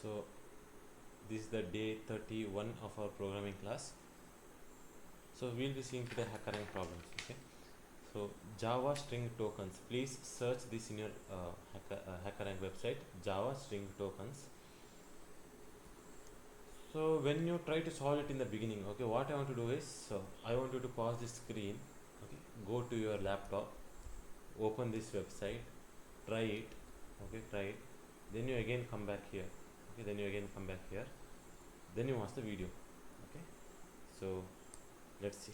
So this is the day 31 of our programming class. So we'll be seeing today HackerRank problems. Okay. So Java string tokens. Please search this in your HackerRank website. Java string tokens. So when you try to solve it in the beginning, okay, what I want to do is, so I want you to pause this screen. Okay, go to your laptop, open this website, try it. Okay, try it. Then you again come back here. Okay, then you again come back here. Then you watch the video. Okay, so let's see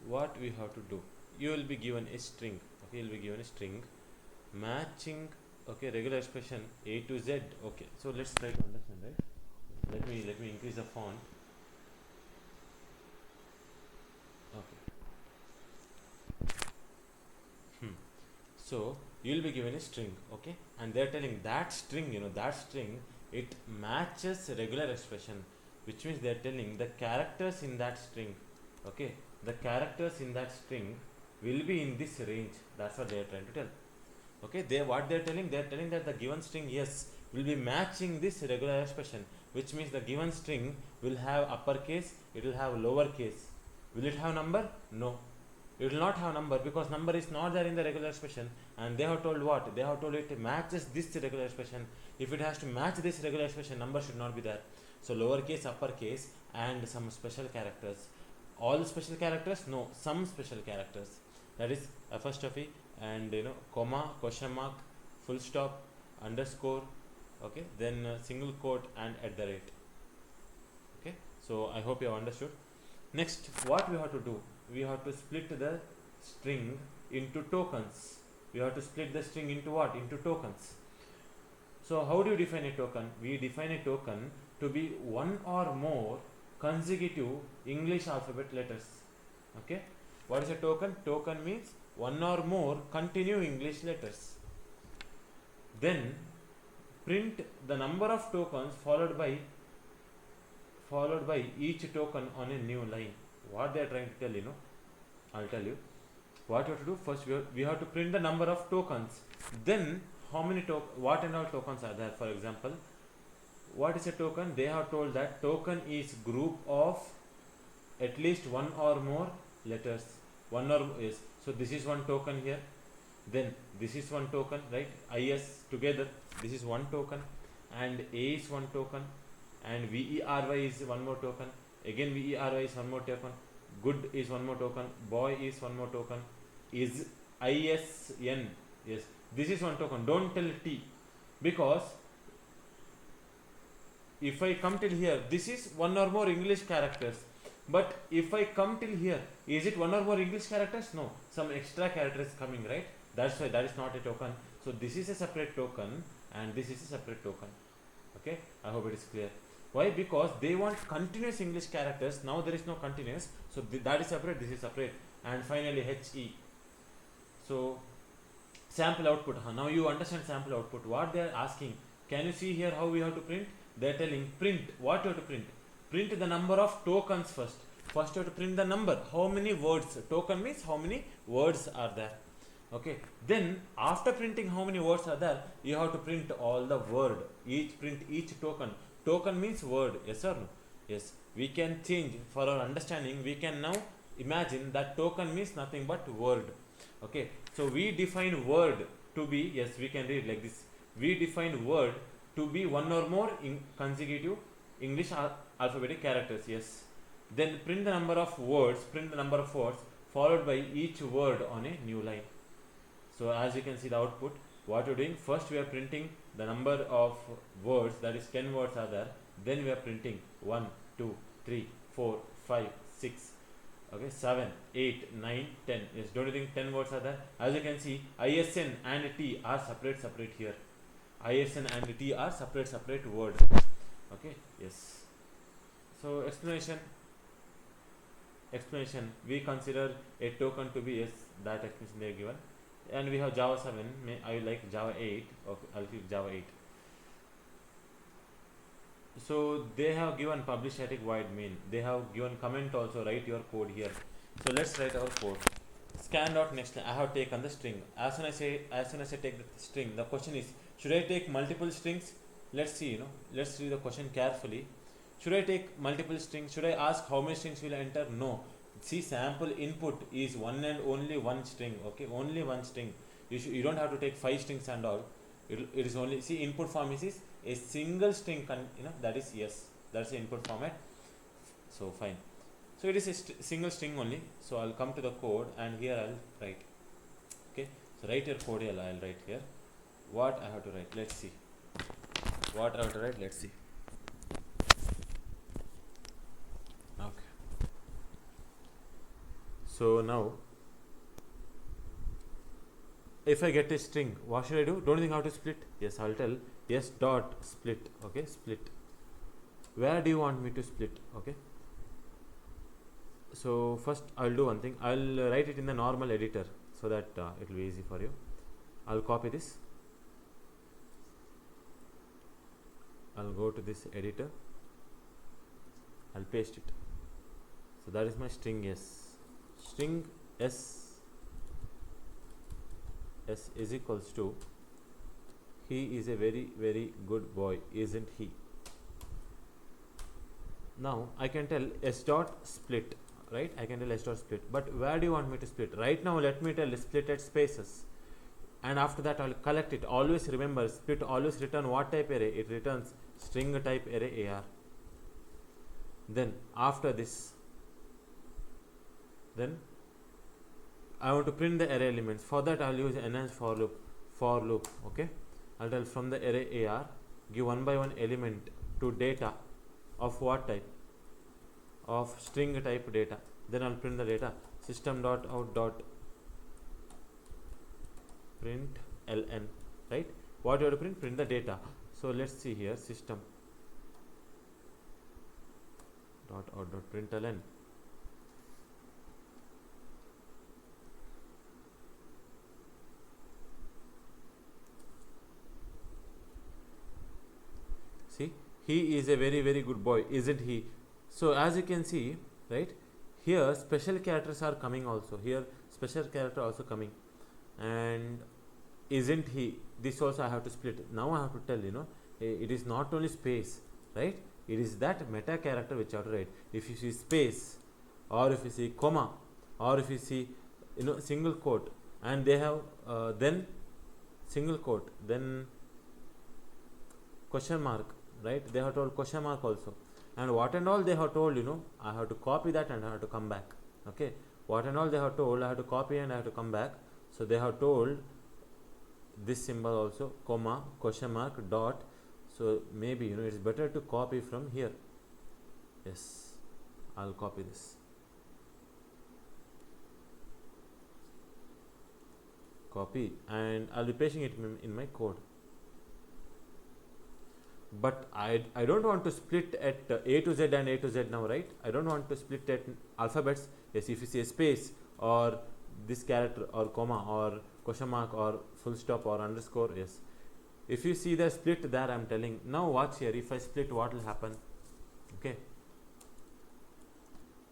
what we have to do. You will be given a string. Okay, you'll be given a string matching, okay, regular expression a to z. Okay, so let's try to understand, right? Let me increase the font. Okay. So you will be given a string, okay, and they're telling that string, that string, it matches regular expression, which means they're telling the characters in that string, okay, the characters in that string will be in this range. That's what they're trying to tell. Okay, they're telling that the given string, yes, will be matching this regular expression, which means the given string will have uppercase, it will have lowercase. Will it have number? No, it will not have number, because number is not there in the regular expression, and they have told what? They have told it matches this regular expression. If it has to match this regular expression, number should not be there. So lowercase, uppercase, and some special characters. All special characters? No, some special characters. That is apostrophe and comma, question mark, full stop, underscore. Okay, then single quote and at the rate. Okay, so I hope you have understood. Next, what we have to do? We have to split the string into tokens. We have to split the string into what? Into tokens. So how do you define a token? We define a token to be one or more consecutive English alphabet letters. Okay, what is a token? Token means one or more continuous English letters. Then print the number of tokens followed by each token on a new line. What they are trying to tell, I'll tell you what you have to do. First we have to print the number of tokens, then how many what and all tokens are there. For example, what is a token? They have told that token is group of at least one or more letters. One or is, so this is one token here, then this is one token, right? is together, this is one token, and a is one token, and VERY is one more token, again VERY is one more token, good is one more token, boy is one more token, is ISN, yes, this is one token. Don't tell T, because if I come till here, this is one or more English characters, but if I come till here, is it one or more English characters? No, some extra character is coming, right? That's why that is not a token. So this is a separate token and this is a separate token. Okay, I hope it is clear. Why? Because they want continuous English characters. Now there is no continuous, so that is separate, this is separate. And finally HE. So sample output. Now you understand sample output. What they are asking, can you see here how we have to print? They are telling print. What you have to print? Print the number of tokens first. First you have to print the number. How many words? Token means how many words are there. Okay, then after printing how many words are there, you have to print all the word. Print each token. Token means word, yes or no? Yes, we can change for our understanding. We can now imagine that token means nothing but word. Okay, so we define word to be, yes, we can read like this. We define word to be one or more consecutive English alphabetic characters, yes. Then print the number of words, followed by each word on a new line. So as you can see the output, what we are doing, first we are printing the number of words, that is 10 words are there, then we are printing 1, 2, 3, 4, 5, 6, okay, 7, 8, 9, 10. Yes, don't you think 10 words are there? As you can see, ISN and T are separate here. ISN and T are separate word. Okay, yes. So explanation, we consider a token to be, yes, that explanation they are given. And we have Java 7, I will like Java 8, okay, I'll click Java 8. So they have given publish static void main. They have given comment also, write your code here. So let's write our code. Scan dot next line. I have taken the string. As soon as I take the string, the question is, Should I take multiple strings? Let's see, let's read the question carefully. Should I take multiple strings? Should I ask how many strings will enter? No. See, sample input is one and only one string. Okay, only one string. You don't have to take 5 strings and all. It is only, see, input form is a single string. That is yes. That's the input format. So fine. So it is a single string only. So I'll come to the code and here I'll write. Okay. So write your code here. I'll write here. What I have to write? Let's see. What I have to write? Let's see. Okay. So now, if I get a string, what should I do? Don't think how to split. Yes, I'll tell. Yes, dot split. Okay, split. Where do you want me to split? Okay. So first I'll do one thing. I'll write it in the normal editor so that it will be easy for you. I'll copy this. I'll go to this editor. I'll paste it. So that is my string S. String S is equals to, he is a very, very good boy, isn't he? Now I can tell S dot split, right? I can tell S dot split, but where do you want me to split? Right now let me tell split at spaces, and after that I'll collect it. Always remember, split always return what type array? It returns string type array AR. Then after this, then I want to print the array elements. For that I'll use enhanced for loop. Okay, I'll tell from the array AR, give one by one element to data of what type? Of string type data. Then I'll print the data. System dot out dot print ln, right? What you have to print? Print the data. So let's see here, system dot out dot print ln. See, he is a very, very good boy, isn't he? So as you can see, right, here special characters are coming also. Here special character also coming, and isn't he? This also I have to split. Now I have to tell, it is not only space, right? It is that meta character which I have to write. If you see space, or if you see comma, or if you see single quote, and they have then single quote, then question mark, right? They have told question mark also, and what and all they have told, I have to copy that and I have to come back. Okay, what and all they have told, I have to copy and I have to come back. So they have told this symbol also, comma, question mark, dot. So maybe it's better to copy from here. Yes, I'll copy this. Copy, and I'll be pasting it in my code. But I don't want to split at A to Z and A to Z now, right? I don't want to split at alphabets. Yes, if you see a space or this character or comma or question mark or full stop or underscore, yes. If you see the split there, I'm telling. Now watch here, if I split, what will happen? Okay.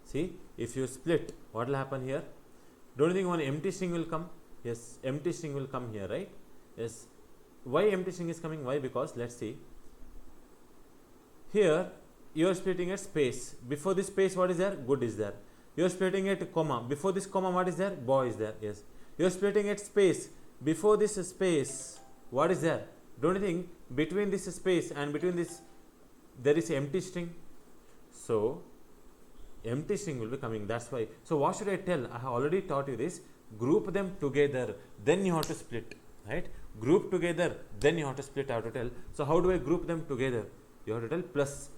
See, if you split, what will happen here? Don't you think one empty string will come? Yes, empty string will come here, right? Yes. Why empty string is coming? Why? Because let's see. Here you are splitting at space. Before this space, what is there? Good is there. You are splitting at comma. Before this comma, what is there? Boy is there. Yes. You are splitting at space. Before this space, what is there? Don't you think between this space and between this there is empty string? So empty string will be coming. That's why. So what should I tell? I have already taught you this. Group them together. Then you have to split. Right? Group together. Then you have to split. I have to tell. So how do I group them together? You have to tell plus.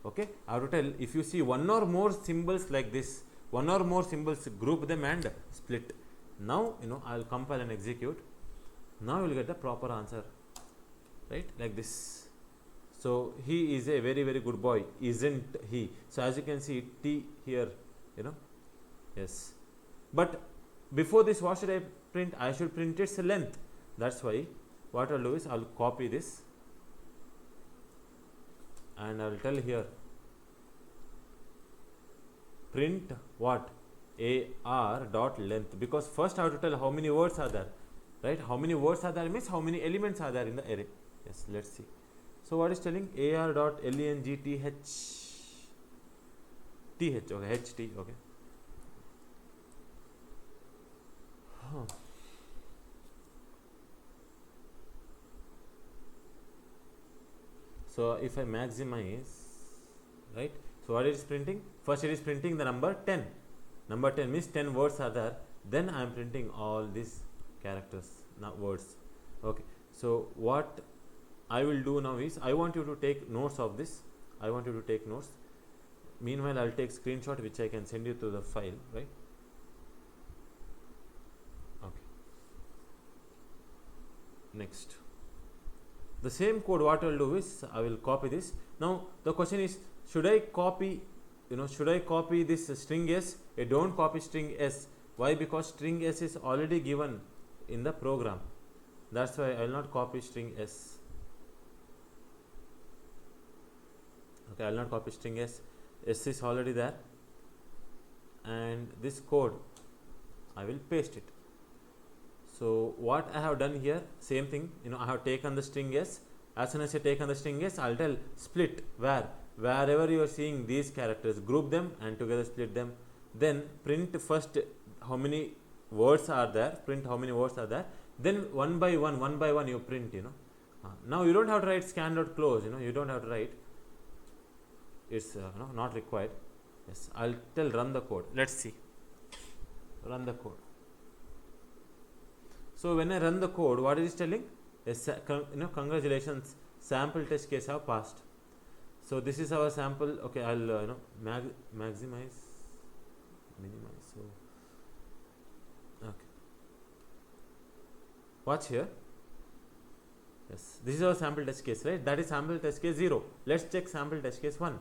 Okay, I have to tell if you see one or more symbols like this, one or more symbols, group them and split. Now I'll compile and execute. Now you will get the proper answer, right? Like this. So he is a very, very good boy, isn't he? So as you can see, T here, yes. But before this, what should I print? I should print its length. That's why what I'll do is I'll copy this. And I will tell here print what? AR dot length, because first I have to tell how many words are there, right? How many words are there means how many elements are there in the array. Yes, let's see. So what is telling? AR dot LENGTH TH, okay, HT, okay. Huh. So if I maximize, right? So what it is printing? First it is printing the number 10. Number 10 means 10 words are there. Then I am printing all these characters, not words. Okay. So what I will do now is, I want you to take notes of this. I want you to take notes. Meanwhile, I'll take screenshot which I can send you to the file, right? Okay. Next. The same code, what I will do is, I will copy this. Now the question is, should I copy, should I copy this string s? Don't copy string s. Why? Because string s is already given in the program. That's why I will not copy string s. Okay, I will not copy string s. S is already there, and this code I will paste it. So what I have done here, same thing, I have taken the string s. As soon as I taken the string s, I'll tell split wherever you are seeing these characters, group them and together split them. Then print first how many words are there, then one by one you print, now you don't have to write scan.close, you don't have to write, it's not required. Yes, I'll tell run the code. Let's see, run the code. So when I run the code, what is it telling? Yes, congratulations, sample test case have passed. So this is our sample. Okay, I'll maximize, minimize. So okay, watch here. Yes, this is our sample test case, right? That is sample test case 0. Let's check sample test case 1.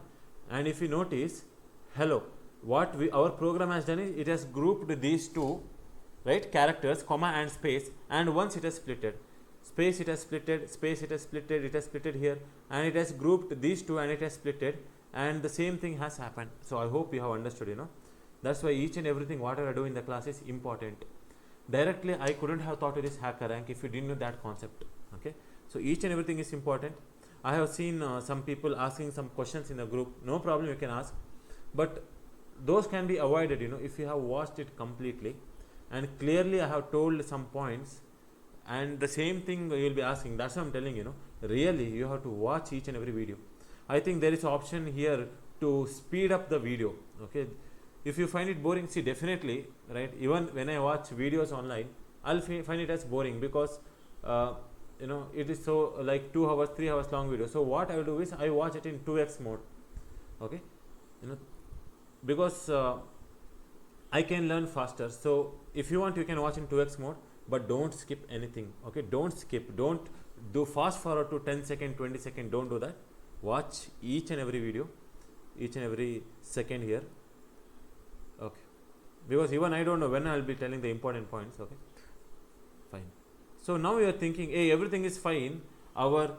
And if you notice, hello, what our program has done is, it has grouped these two, right, characters, comma and space, and once it has splitted, space it has splitted, space it has splitted, it has splitted here, and it has grouped these two and it has splitted, and the same thing has happened. So I hope you have understood, That's why each and everything whatever I do in the class is important. Directly I couldn't have thought of this HackerRank if you didn't know that concept. Okay, so each and everything is important. I have seen some people asking some questions in the group. No problem, you can ask, but those can be avoided, if you have watched it completely, and clearly I have told some points, and the same thing you will be asking. That's what I'm telling, really you have to watch each and every video. I think there is option here to speed up the video. Okay, if you find it boring, see, definitely, right, even when I watch videos online, I'll find it as boring, because it is so like 2 hours, 3 hours long video. So what I will do is, I watch it in 2x mode. Okay, because I can learn faster. So if you want, you can watch in 2x mode, but don't skip anything. Okay, don't skip, don't do fast forward to 10 second, 20 second, don't do that. Watch each and every video, each and every second here. Okay, because even I don't know when I'll be telling the important points. Okay, fine. So now you are thinking, hey, everything is fine. Our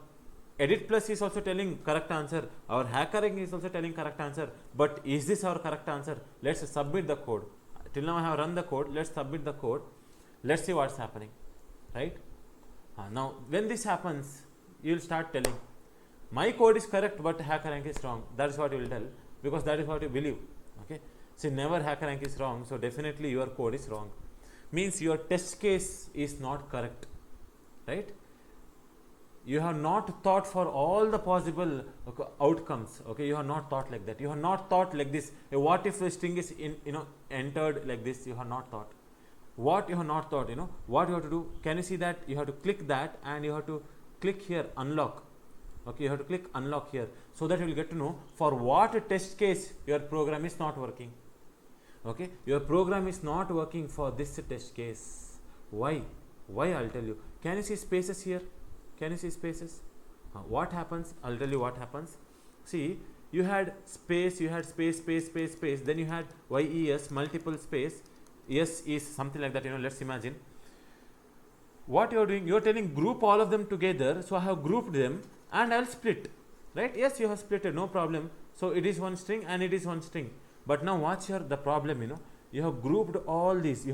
Edit Plus is also telling correct answer. Our HackerRank is also telling correct answer. But is this our correct answer? Let's submit the code. Till now I have run the code. Let's submit the code. Let's see what's happening. Right? Now when this happens, you will start telling, my code is correct, but HackerRank is wrong. That is what you will tell, because that is what you believe. Okay. See, never HackerRank is wrong. So definitely your code is wrong. Means your test case is not correct. Right? You have not thought for all the possible outcomes. Okay, you have not thought like that. You have not thought like this. What if the string is entered like this? You have not thought. What you have not thought, what you have to do? Can you see that? You have to click that, and you have to click here unlock. Okay, you have to click unlock here, so that you will get to know for what test case your program is not working. Okay, your program is not working for this test case. Why? I'll tell you. Can you see spaces here? Can you see spaces? What happens? I'll tell you what happens. See, you had space, space, then you had YES, multiple space, yes is something like that, let's imagine. What you're doing, you're telling group all of them together, so I have grouped them and I'll split, right? Yes, you have splitted, no problem. So it is one string and it is one string. But now watch here the problem, you have grouped all this,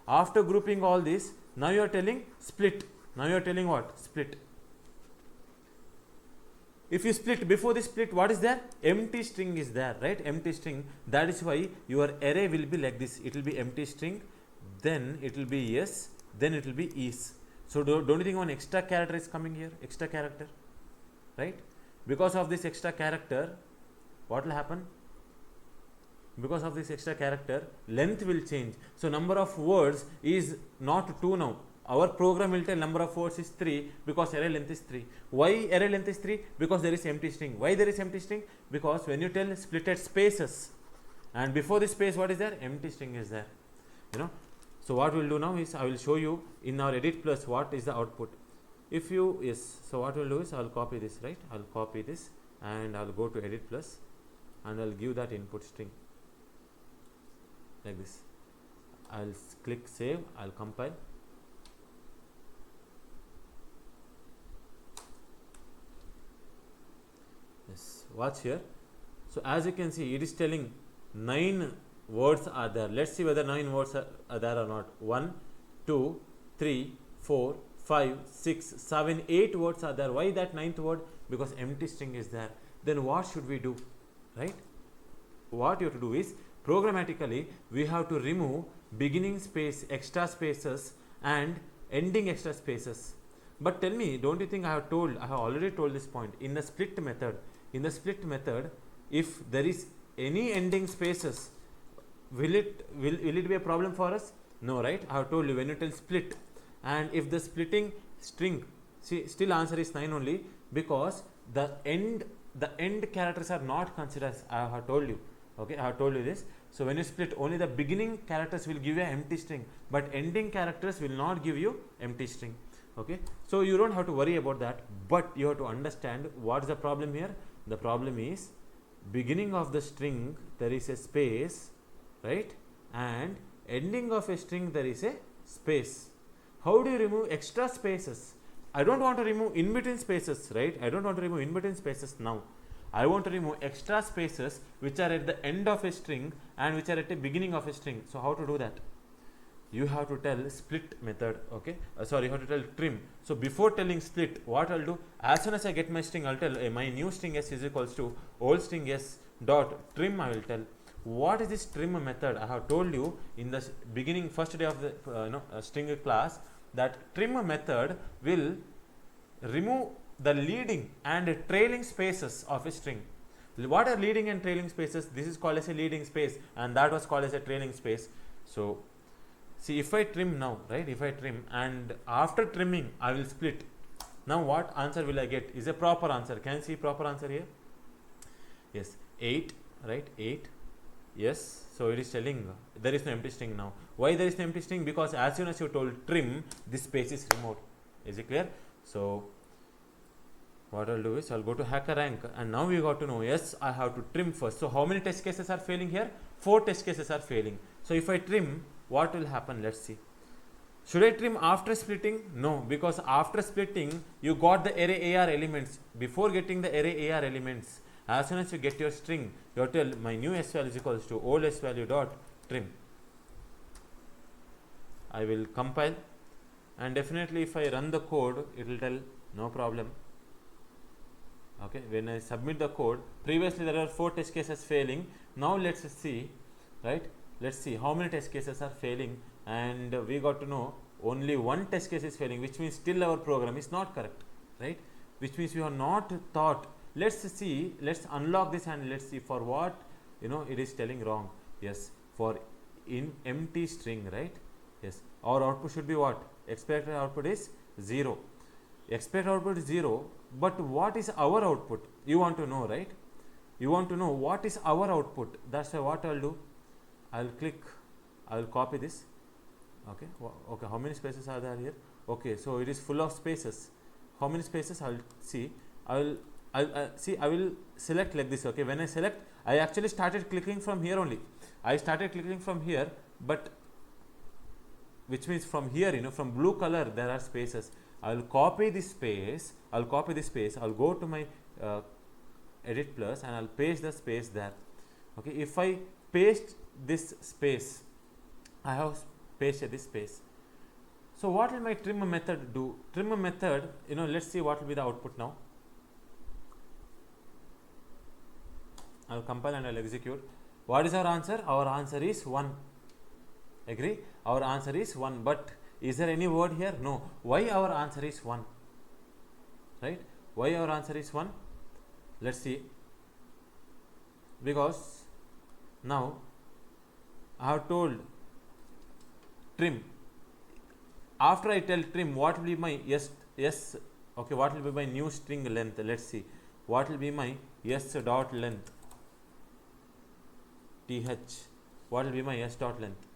After grouping all this, now you are telling split. Now you are telling what? Split. if you split, before the split, what is there? Empty string is there, right? Empty string. That is why your array will be like this. It will be empty string, then it will be yes, then it will be is. So don't you think one extra character is coming here? Extra character, right? Because of this extra character, what will happen? Because of this extra character, length will change. So number of words is not 2 now. Our program will tell number of words is 3 because array length is 3. Why array length is 3? Because there is empty string. Why there is empty string? Because when you tell splitted spaces, and before the space, what is there? Empty string is there. You know. So what we'll do now is I will show you in our edit plus what is the output. If you, yes, so what we'll do is I'll copy this, right? I'll copy this and I'll go to edit plus and I'll give that input string like this. I'll click save, I'll compile. Yes, watch here. So as you can see, it is telling 9 words are there. Let's see whether 9 words are there or not. 1, 2, 3, 4, 5, 6, 7, 8 words are there. Why that 9th word? Because empty string is there. Then what should we do? Right? What you have to do is, programmatically, we have to remove beginning space, extra spaces and ending extra spaces. But tell me, don't you think I have already told this point. In the split method, if there is any ending spaces, will it be a problem for us? No, right? I have told you when you tell split, and if the splitting string, see, still answer is 9 only, because the end characters are not considered. I have told you. Okay, I have told you this. So when you split, only the beginning characters will give you an empty string, but ending characters will not give you empty string. Okay, so you don't have to worry about that, but you have to understand what is the problem here. The problem is, beginning of the string there is a space, right, and ending of a string there is a space. How do you remove extra spaces? I don't want to remove in between spaces, right? I don't want to remove in between spaces now. I want to remove extra spaces which are at the end of a string and which are at the beginning of a string. So how to do that? You have to tell split method. Okay, sorry, you have to tell trim. So before telling split, what I'll do, as soon as I get my string, I'll tell my new string s is equals to old string s dot trim. I will tell. What is this trim method? I have told you in the beginning, first day of the string class, that trim method will remove the leading and trailing spaces of a string. What are leading and trailing spaces? This is called as a leading space and that was called as a trailing space. So see, if I trim now, right, if I trim and after trimming I will split, now what answer will I get? Is a proper answer. Can you see proper answer here? Yes, 8, right, 8. Yes, so it is telling there is no empty string now. Why there is no empty string? Because as soon as you told trim, this space is removed. Is it clear? So what I'll do is I'll go to HackerRank and now we got to know, yes, I have to trim first. So how many test cases are failing here? 4 test cases are failing. So if I trim, what will happen? Let's see. Should I trim after splitting? No, because after splitting, you got the array AR elements. Before getting the array AR elements, as soon as you get your string, you tell my new s value is equals to old s value dot trim. I will compile and definitely if I run the code, it will tell no problem. Okay, when I submit the code, previously there are 4 test cases failing. Now let's see, right? Let's see how many test cases are failing, and we got to know only 1 test case is failing, which means still our program is not correct, right? Which means we have not thought. Let's see, let's unlock this and let's see for what it is telling wrong. Yes, for in empty string, right? Yes, our output should be what? Expected output is 0. Expected output is 0, but what is our output? You want to know, right? You want to know what is our output. That's why what I'll do, I'll copy this. Okay, okay, how many spaces are there here? Okay, so it is full of spaces. How many spaces? I'll see. I will select like this. Okay, when I select, I actually started clicking from here only. I started clicking from here, but which means from here, from blue color there are spaces. I will copy this space. I'll go to my edit plus and I'll paste the space there. Okay, if I paste this space, I have pasted this space. So what will my trim method do? Trim method, let's see what will be the output now. I'll compile and I'll execute. What is our answer? Our answer is 1. Agree? Our answer is 1. But is there any word here? No. Why our answer is 1? Right? Why our answer is 1? Let's see. Because now I have told trim. After I tell trim, what will be my yes, okay, what will be my new string length? Let's see. What will be my s dot length? th. What will be my s dot length?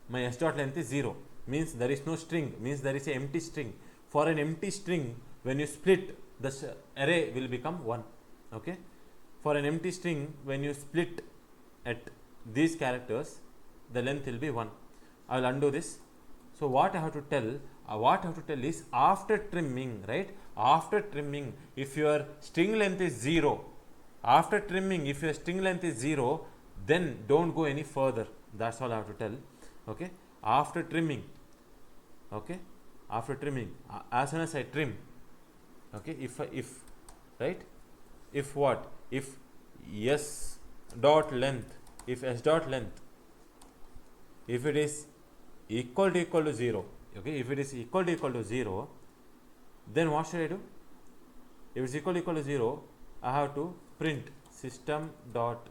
My s dot length is 0, means there is no string, means there is an empty string. For an empty string, when you split, the array will become 1. Okay, for an empty string, when you split at these characters, the length will be 1. I will undo this. So what I have to tell? What I have to tell is, after trimming, right? After trimming, if your string length is 0, after trimming, if your string length is 0, then don't go any further. That's all I have to tell. Okay, after trimming, okay, after trimming, as soon as I trim, okay, if right, if what, if s dot length, if s dot length, if it is equal to 0, okay, if it is equal to 0, then what should I do? If it's equal to 0, I have to print system dot,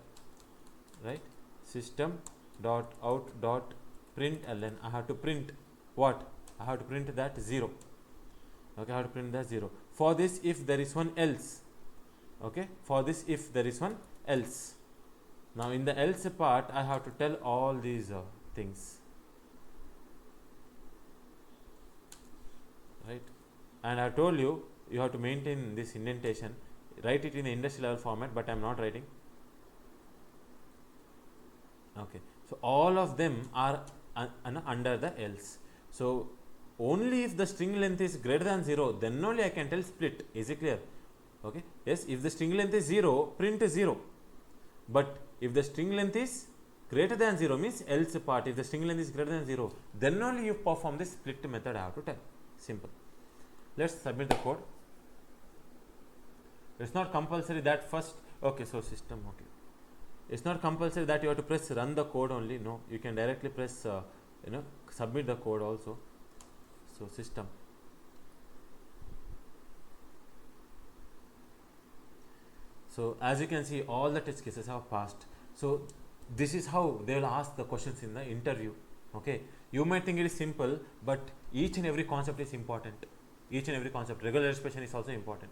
right, system dot out dot println. I have to print what? I have to print that 0. Okay, I have to print that 0. For this, if there is one else, okay, for this, if there is one else. Now in the else part, I have to tell all these things, right? And I told you, you have to maintain this indentation, write it in the industry level format, but I am not writing. Okay, so all of them are under the else. So only if the string length is greater than 0, then only I can tell split. Is it clear? Okay, yes, if the string length is 0, print 0. But if the string length is greater than 0, means else part. If the string length is greater than 0, then only you perform this split method. I have to tell. Simple. Let's submit the code. It's not compulsory that first, okay, so system, okay. It's not compulsory that you have to press run the code only. No, you can directly press submit the code also. So system, so as you can see, all the test cases have passed. So this is how they will ask the questions in the interview. Okay, you might think it is simple, but each and every concept is important. Each and every concept, regular expression is also important.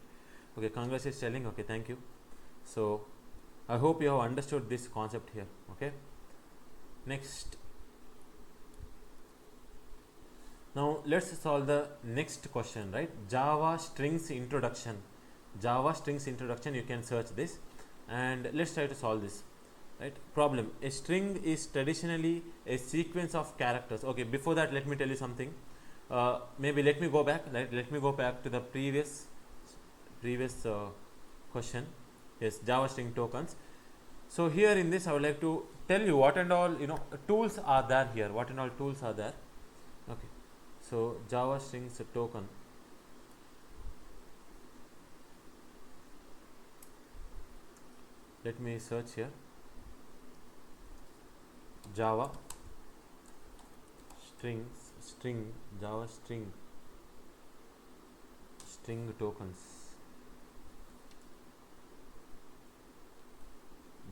Okay, Congress is telling, okay, thank you. So I hope you have understood this concept here. Okay, next, now let's solve the next question, right? Java strings introduction. Java strings introduction, you can search this and let's try to solve this, right? Problem: a string is traditionally a sequence of characters. Okay, before that, let me tell you something. Maybe let me go back, let me go back to the previous question. Yes, Java string tokens. So here in this, I would like to tell you what and all tools are there here. What and all tools are there? Okay, so Java strings token. Let me search here. Java Java string tokens.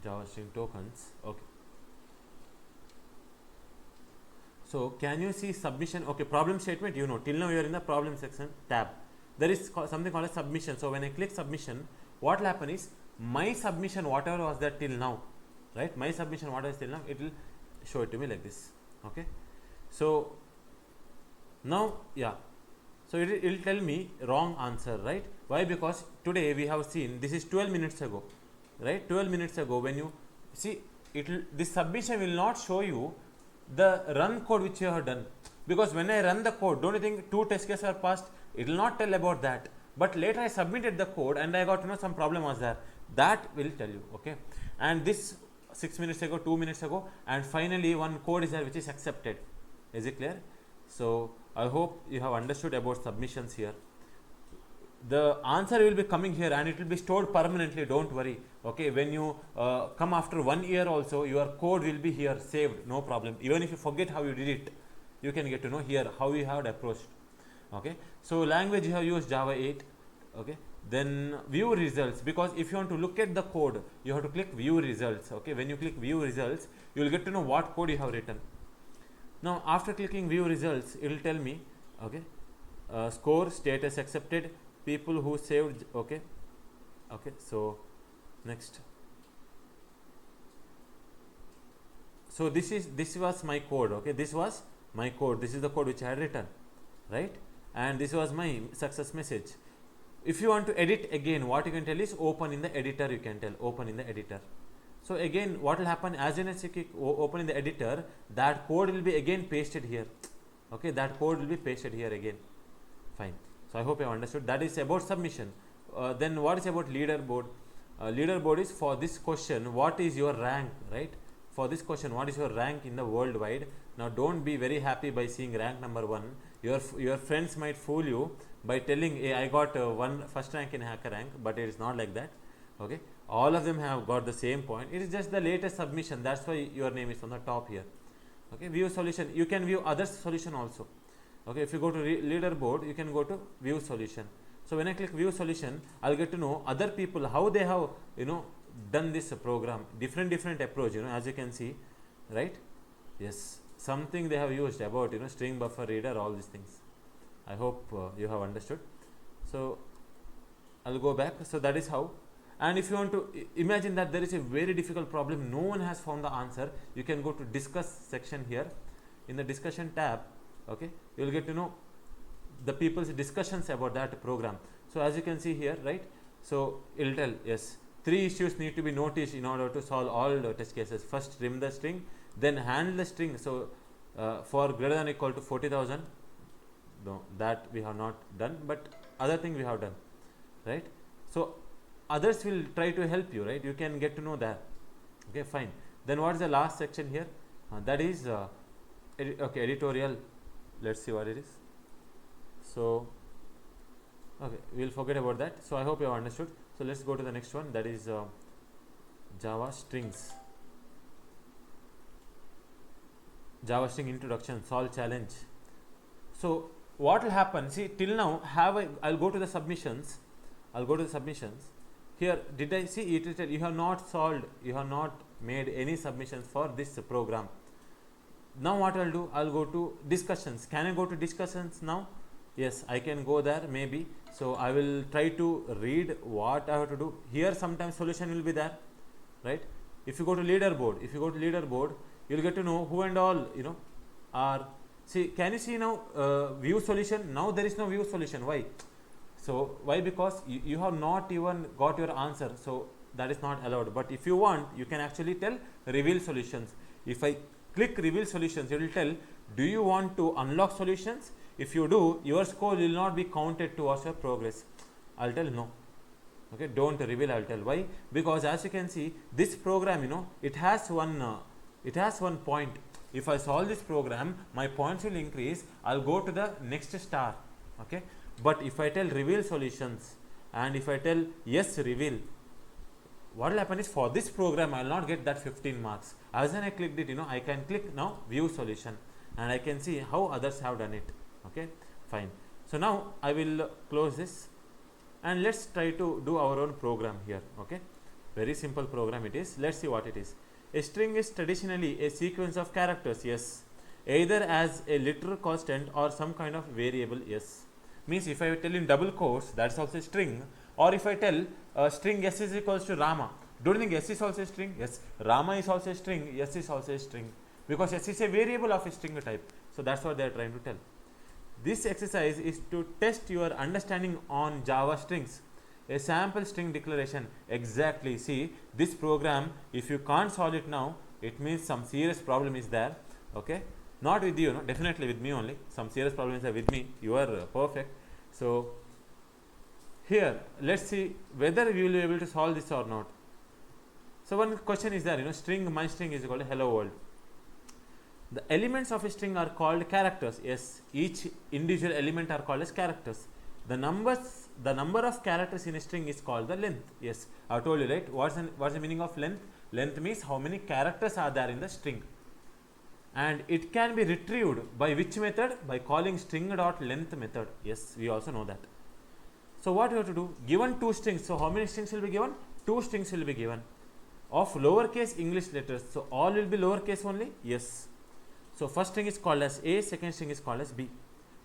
Java string tokens. Okay. So can you see submission? Okay, problem statement. Till now you are in the problem section tab. There is something called a submission. So when I click submission, what will happen is my submission, whatever was there till now, right? My submission, whatever is till now, it will show it to me like this. Okay. So now, yeah. So it will tell me wrong answer, right? Why? Because today we have seen, this is 12 minutes ago, right? 12 minutes ago, when you see, this submission will not show you the run code which you have done, because when I run the code, don't you think 2 test cases are passed? It will not tell about that. But later I submitted the code and I got some problem was there. That will tell you. Okay, and this 6 minutes ago, 2 minutes ago, and finally one code is there which is accepted. Is it clear? So I hope you have understood about submissions here. The answer will be coming here and it will be stored permanently, don't worry. Okay, when you come after 1 year also, your code will be here saved, no problem. Even if you forget how you did it, you can get to know here how you have approached. Okay, so language you have used Java 8. Okay, then view results, because if you want to look at the code, you have to click view results. Okay, when you click view results, you will get to know what code you have written. Now after clicking view results, it will tell me, okay, score, status accepted, people who saved. Okay, okay, so next. So this was my code. Okay, this was my code, this is the code which I had written, right? And this was my success message. If you want to edit again, what you can tell is open in the editor. You can tell open in the editor. So again, what will happen, as soon as you click open in the editor, that code will be again pasted here. Okay, that code will be pasted here again. Fine. So I hope you have understood. That is about submission. Then what is about leaderboard? Leaderboard is for this question, what is your rank, right? For this question, what is your rank in the worldwide? Now don't be very happy by seeing rank number 1. Your friends might fool you by telling, hey, I got first rank in HackerRank, but it is not like that. Okay, all of them have got the same point. It is just the latest submission, that's why your name is on the top here. Okay, view solution, you can view other solution also. Okay, if you go to leaderboard, you can go to view solution. So when I click view solution, I'll get to know other people how they have done this program, different approach, as you can see, right? Yes, something they have used about string buffer reader, all these things. I hope you have understood. So I'll go back. So that is how. And if you want to imagine that there is a very difficult problem, no one has found the answer, you can go to discuss section here. In the discussion tab, okay, you will get to know the people's discussions about that program. So as you can see here, right, so it will tell, yes, 3 issues need to be noticed in order to solve all the test cases. First, trim the string, then handle the string. So for greater than or equal to 40,000, no, that we have not done, but other thing we have done, right? So others will try to help you, right? You can get to know that. Okay, fine. Then what is the last section here? That is okay, editorial. Let's see what it is. So okay, we'll forget about that. So I hope you have understood. So let's go to the next one, that is Java strings. Java string introduction, solve challenge. So what will happen, see, till now I'll go to the submissions. Here, did I see it? You have not solved, you have not made any submissions for this program. Now what I'll do, I'll go to discussions. Can I go to discussions now? Yes, I can go there maybe. So I will try to read what I have to do. Here sometimes solution will be there, right? If you go to leaderboard, you will get to know who and all are. See, can you see now view solution? Now there is no view solution. Why? So why? Because you have not even got your answer. So that is not allowed. But if you want, you can actually tell reveal solutions. If I click reveal solutions, it will tell, do you want to unlock solutions? If you do, your score will not be counted towards your progress. I'll tell no. Okay, don't reveal. I'll tell why. Because as you can see, this program, it has one point. If I solve this program, my points will increase. I'll go to the next star. Okay, but if I tell reveal solutions and if I tell yes reveal, what will happen is for this program I will not get that 15 marks. As when I clicked it, I can click now view solution and I can see how others have done it. Okay, fine. So now I will close this and let's try to do our own program here. Okay, very simple program it is. Let's see what it is. A string is traditionally a sequence of characters, yes, either as a literal constant or some kind of variable, yes. Means if I tell in double quotes, that's also a string, or if I tell string s is equals to Rama, don't you think s is also a string? Yes, Rama is also a string, s is also a string, because s is a variable of a string type. So that's what they are trying to tell. This exercise is to test your understanding on Java strings. A sample string declaration, exactly. See, this program, if you can't solve it now, it means some serious problem is there. Okay, not with you, definitely with me only. Some serious problems are with me. You are perfect. So here, let's see whether we will be able to solve this or not. So one question is there, string, my string is equal to hello world. The elements of a string are called characters. Yes, each individual element are called as characters. The number of characters in a string is called the length. Yes, I told you, right? What's the meaning of length? Length means how many characters are there in the string. And it can be retrieved by which method? By calling string.length method. Yes, we also know that. So what we have to do? Given two strings. So how many strings will be given? Two strings will be given of lowercase English letters. So all will be lowercase only? Yes. So first string is called as A, second string is called as B.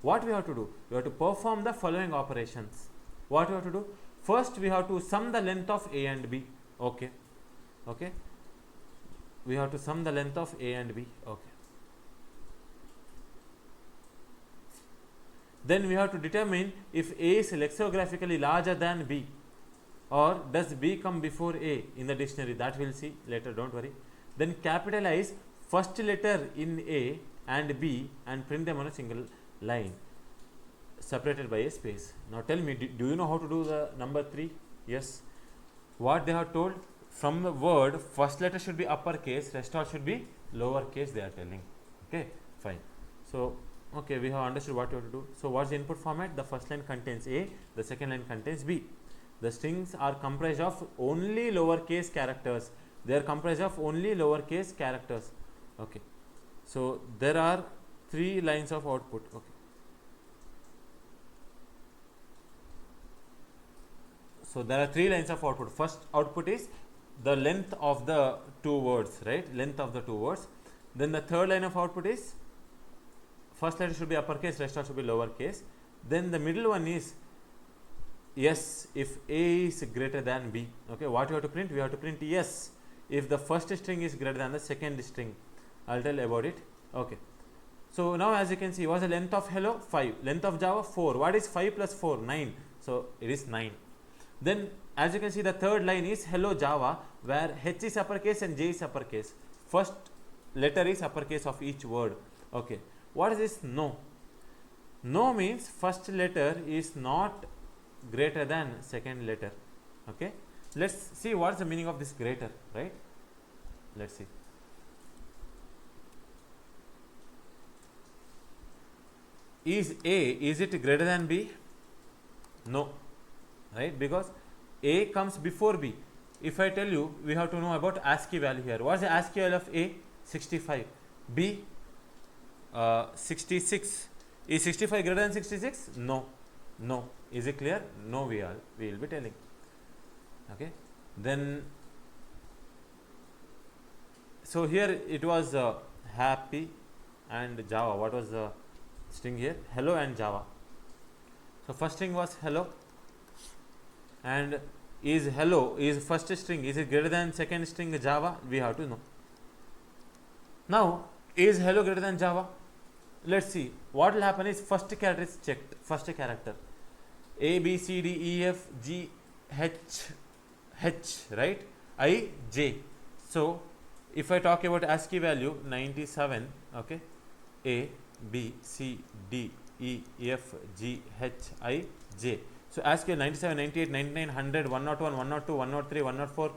What we have to do? We have to perform the following operations. What we have to do? First we have to sum the length of A and B. Okay. Okay. We have to sum the length of A and B. Okay. Then we have to determine if A is lexicographically larger than B, or does B come before A in the dictionary. That we'll see later, don't worry. Then capitalize first letter in A and B and print them on a single line separated by a space. Now tell me, do you know how to do the number 3? Yes. What they have told, from the word first letter should be uppercase, rest all should be lowercase, they are telling. Okay, fine. So okay, we have understood what you have to do. So what's the input format? The first line contains A, the second line contains B. The strings are comprised of only lowercase characters. They are comprised of only lowercase characters. Okay. So there are 3 lines of output. Okay. So there are 3 lines of output. First output is the length of the 2 words, right? Length of the 2 words. Then the third line of output is first letter should be uppercase, rest all should be lowercase. Then the middle one is yes if A is greater than B. Okay, what you have to print? We have to print yes if the first string is greater than the second string. I'll tell about it. Okay. So now as you can see, what's the length of hello? 5. Length of Java? 4. What is 5 plus 4? 9. So it is 9. Then as you can see, the third line is hello Java, where H is uppercase and J is uppercase. First letter is uppercase of each word. Okay. What is this? No. No means first letter is not greater than second letter. Okay. Let's see what is the meaning of this greater, right? Let's see. Is A, is it greater than B? No, right? Because A comes before B. If I tell you, we have to know about ASCII value here. What is the ASCII value of A? 65. B? 66. Is 65 greater than 66? No. No. Is it clear? No, we will be telling. Okay. Then, so here it was happy and Java. What was the string here? Hello and Java. So first string was hello, and is hello, is first string, is it greater than second string Java? We have to know. Now is hello greater than Java? Let's see. What will happen is first character is checked. First character A, B, C, D, E, F, G, H, right? I, J. So if I talk about ASCII value 97, okay, A, B, C, D, E, F, G, H, I, J. So ASCII 97, 98, 99, 100, 101, 102, 103, 104,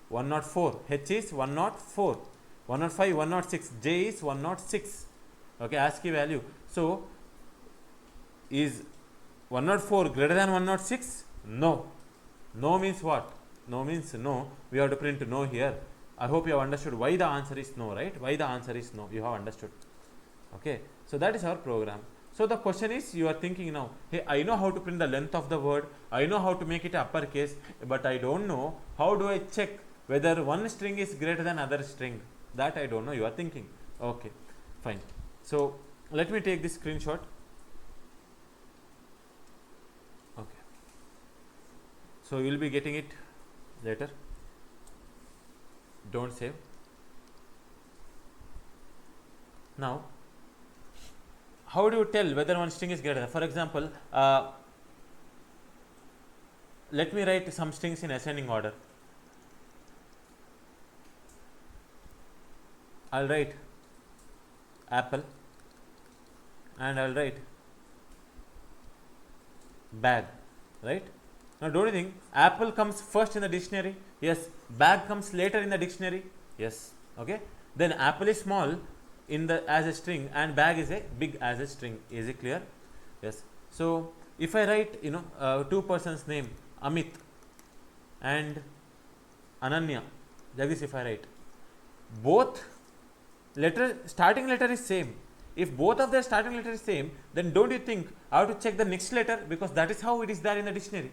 104. H is 104, 105, 106. J is 106. Okay, ASCII value. So is 104 greater than 106? No. No means what? No means no. We have to print no here. I hope you have understood why the answer is no, right? Why the answer is no. You have understood. Okay. So that is our program. So the question is, you are thinking now, hey, I know how to print the length of the word. I know how to make it uppercase, but I don't know how do I check whether one string is greater than other string. That I don't know. You are thinking. Okay. Fine. So let me take this screenshot. Okay. So you will be getting it later. Don't save. Now, how do you tell whether one string is greater than? For example, let me write some strings in ascending order. I'll write apple and I'll write bag, right? Now don't you think apple comes first in the dictionary? Yes. Bag comes later in the dictionary? Yes. Okay. Then apple is small, in the as a string, and bag is a big as a string. Is it clear? Yes. So if I write two persons name, Amit and Ananya, like this, if I write, both starting letter is same. If both of their starting letter is same, then don't you think I have to check the next letter, because that is how it is there in the dictionary.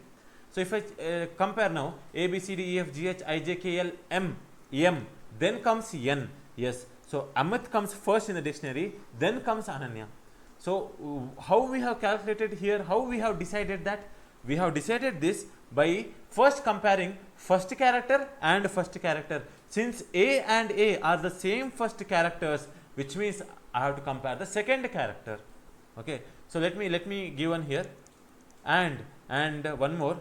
So if I compare now A B C D E F G H I J K L M M, then comes N. Yes. So Amit comes first in the dictionary, then comes Ananya. So how we have calculated here, how we have decided that? We have decided this by first comparing first character and first character. Since A and A are the same first characters, which means I have to compare the second character. Okay. So let me give one here, and one more,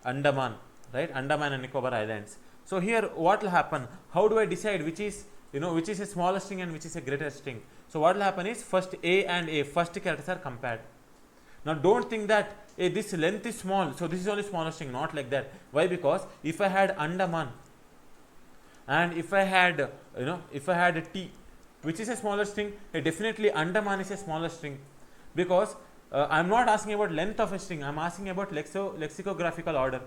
Andaman, right? Andaman and Nicobar Islands. So here what will happen? How do I decide which is which is a smaller string and which is a greater string? So what will happen is, first A and A first characters are compared. Now don't think that this length is small, so this is only smaller string. Not like that. Why? Because if I had Andaman and if I had if I had T, which is a smaller string, definitely Andaman is a smaller string, because I am not asking about length of a string, I am asking about lexicographical order.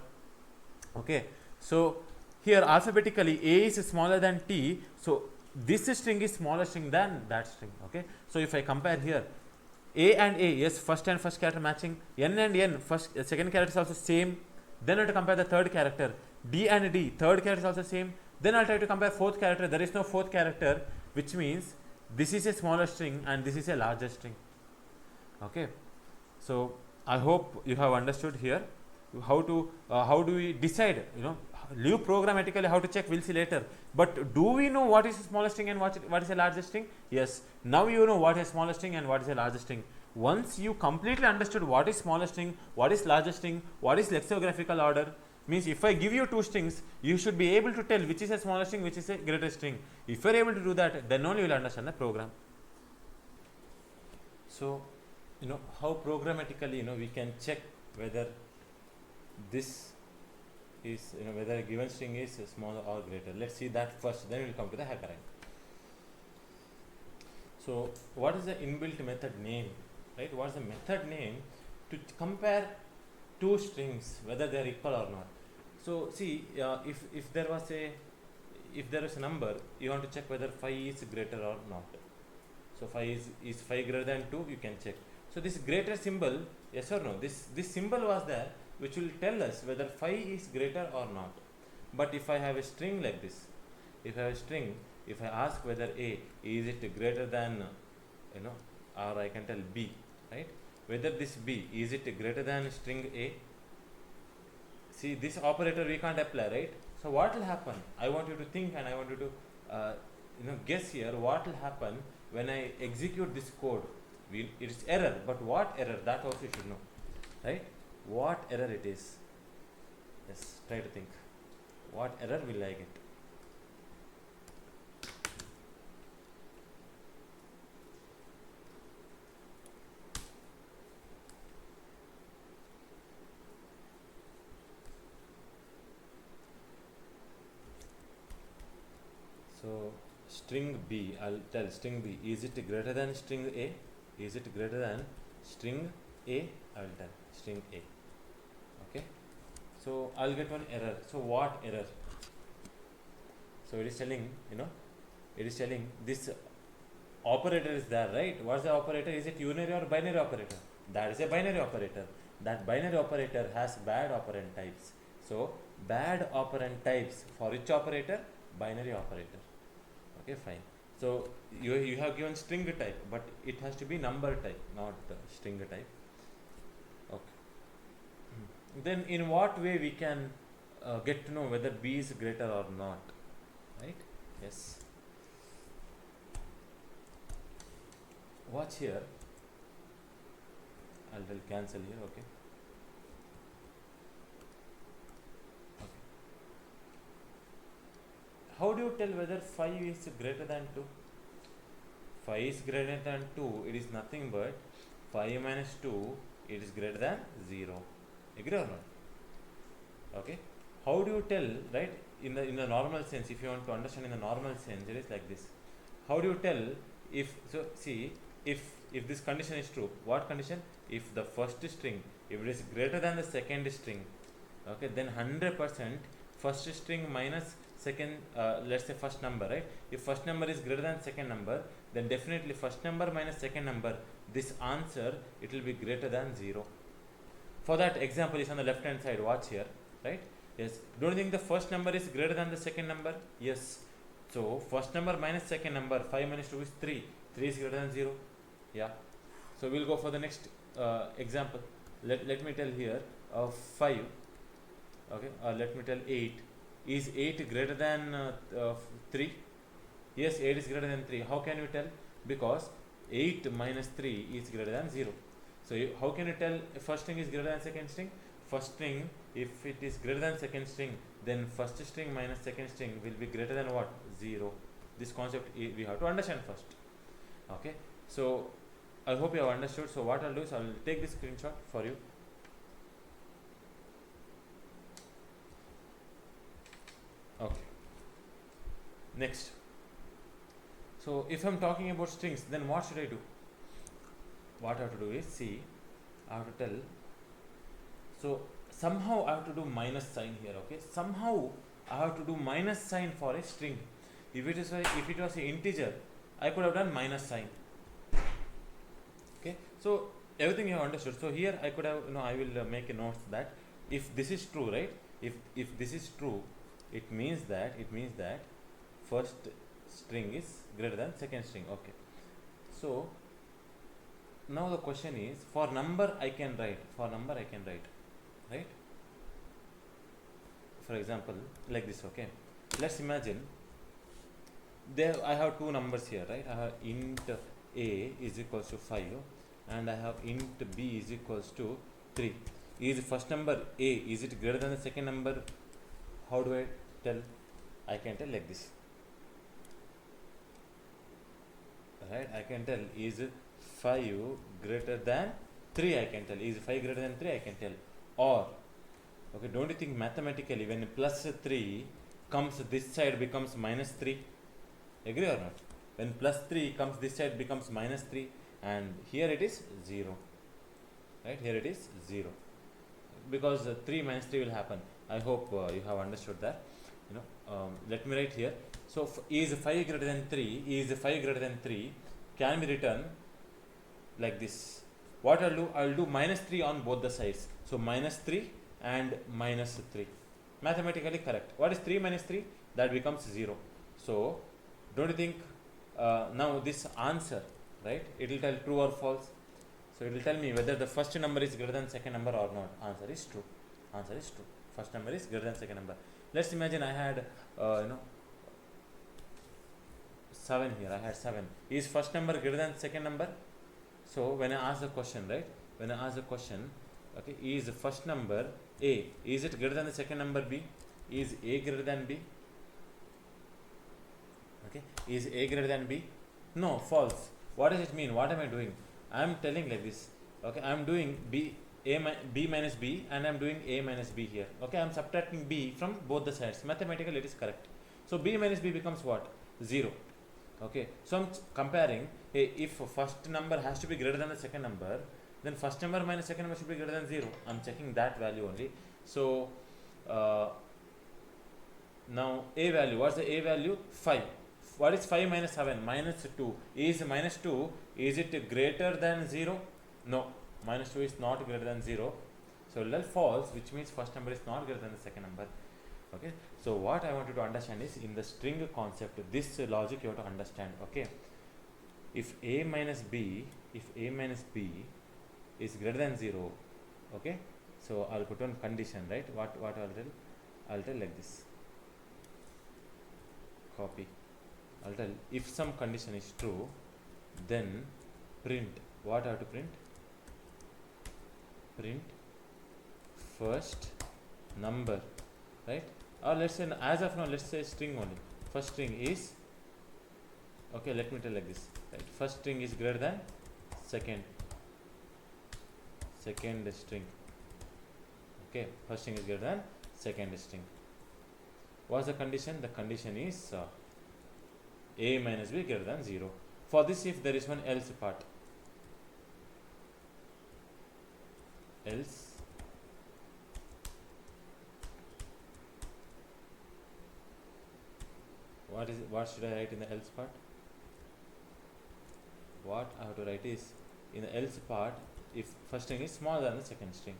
Okay. So here alphabetically A is smaller than T, so this string is smaller string than that string. Okay. So if I compare here, A and A, yes, first and first character matching. N and N, second character is also same. Then I have to compare the third character. D and D, third character is also same. Then I'll try to compare fourth character. There is no fourth character, which means this is a smaller string and this is a larger string. Okay. So I hope you have understood here how do we decide, leave programmatically how to check, we'll see later. But do we know what is a smaller string and what is a larger string? Yes. Now you know what is a smaller string and what is a larger string. Once you completely understood what is smaller string, what is larger string, what is lexicographical order, means if I give you two strings, you should be able to tell which is a smaller string, which is a greater string. If you are able to do that, then only you will understand the program. So how programmatically we can check whether this is whether a given string is smaller or greater. Let's see that first, then we will come to the HackerRank. So what is the inbuilt method name, right? What is the method name to compare two strings, whether they are equal or not? So see, if there was a number, you want to check whether 5 is greater or not. So 5 is 5 greater than 2, you can check. So this greater symbol, yes or no, this symbol was there, which will tell us whether 5 is greater or not. But if I have a string like this, if I ask whether A, is it greater than or I can tell B, right? Whether this B, is it greater than string A? See, this operator we can't apply, right? So what will happen? I want you to think, and I want you to guess here what will happen when I execute this code. It is error, but what error, that also you should know, right? What error it is? Yes, try to think. What error will I get? So string B, I'll tell string B, is it greater than string A? Is it greater than string A? I will tell string A. Okay. So I'll get one error. So what error? So it is telling, it is telling this operator is there, right? What's the operator? Is it unary or binary operator? That is a binary operator. That binary operator has bad operand types. So bad operand types for which operator? Binary operator. Okay, fine. So you have given string type, but it has to be number type, not string type. Okay. Then in what way we can get to know whether B is greater or not, right? Yes. Watch here. I'll cancel here. Okay. How do you tell whether 5 is greater than 2? 5 is greater than 2, it is nothing but 5 minus 2, it is greater than 0. Agree or not? Okay. How do you tell, right? In the normal sense, if you want to understand in the normal sense, it is like this. how do you tell if, so see, if this condition is true, what condition? If the first string, if it is greater than the second string, okay, then 100% first string minus second, let's say first number, right? If first number is greater than second number, then definitely first number minus second number, this answer, it will be greater than 0. For that example is on the left hand side, watch here, right? Yes, don't you think the first number is greater than the second number? Yes. So first number minus second number, 5 minus 2 is 3, 3 is greater than 0. Yeah. So we'll go for the next example. Let me tell here 5, okay, let me tell 8. Is 8 greater than 3? Yes, 8 is greater than 3. How can you tell? Because 8 minus 3 is greater than 0. So how can you tell first string is greater than second string? First string, if it is greater than second string, then first string minus second string will be greater than what? 0. This concept we have to understand first. Okay. So I hope you have understood. So what I'll do is I'll take this screenshot for you. Okay. Next. So if I'm talking about strings, then what should I do? What I have to do is, see, I have to tell, so somehow I have to do minus sign here, okay? Somehow I have to do minus sign for a string. If it was an integer, I could have done minus sign. Okay, so everything you have understood. So here I could have, I will make a note that if this is true, right? If this is true, it means that first string is greater than second string. Okay, so now the question is, for number I can write, right? For example, like this, okay? Let's imagine there I have two numbers here, right? I have int a is equals to 5 and I have int b is equals to 3. Is first number a, is it greater than the second number? How do I tell? I can tell like this, right? I can tell is 5 greater than 3, I can tell. Is 5 greater than 3, I can tell. Or, okay, don't you think mathematically when plus 3 comes this side becomes minus 3? Agree or not? When plus 3 comes this side becomes minus 3, and here it is 0. Right? Here it is 0. Because 3 minus 3 will happen. I hope you have understood that. Let me write here. So is 5 greater than 3 can be written like this. What I'll do? I'll do minus 3 on both the sides. So minus 3 and minus 3. Mathematically correct. What is 3 minus 3? That becomes 0. So don't you think now this answer, right? It will tell true or false. So it will tell me whether the first number is greater than second number or not. Answer is true. First number is greater than second number. Let's imagine I had 7 here. I had 7. Is first number greater than second number? So when I ask the question, right? Okay, is the first number A, is it greater than the second number B? Is A greater than B? Okay, is A greater than B? No, false. What does it mean? What am I doing? I am telling like this. Okay, I am doing B minus B and I am doing A minus B here. Okay, I am subtracting B from both the sides. Mathematically it is correct. So B minus B becomes what? 0. Okay, so I'm comparing, if first number has to be greater than the second number, then first number minus second number should be greater than 0. I'm checking that value only. So now A value, what's the A value? 5. What is 5 minus 7? Minus 2. Is minus 2, is it greater than 0? No, minus 2 is not greater than 0. So let false, which means first number is not greater than the second number. Okay, so what I want you to understand is, in the string concept, this logic you have to understand. Okay, if A minus B is greater than 0, okay, so I'll put on condition, right? What I'll tell? I'll tell like this. Copy. I'll tell if some condition is true, then print. What I have to print? Print first number, right? Or let's say, as of now, let's say string only. First string is, okay, let me tell like this, right? First string is greater than second string. Okay, first string is greater than second string. What's the condition? The condition is A minus B greater than 0. For this, if there is one else part, else what should I write in the else part? What I have to write is, in the else part, if first string is smaller than the second string.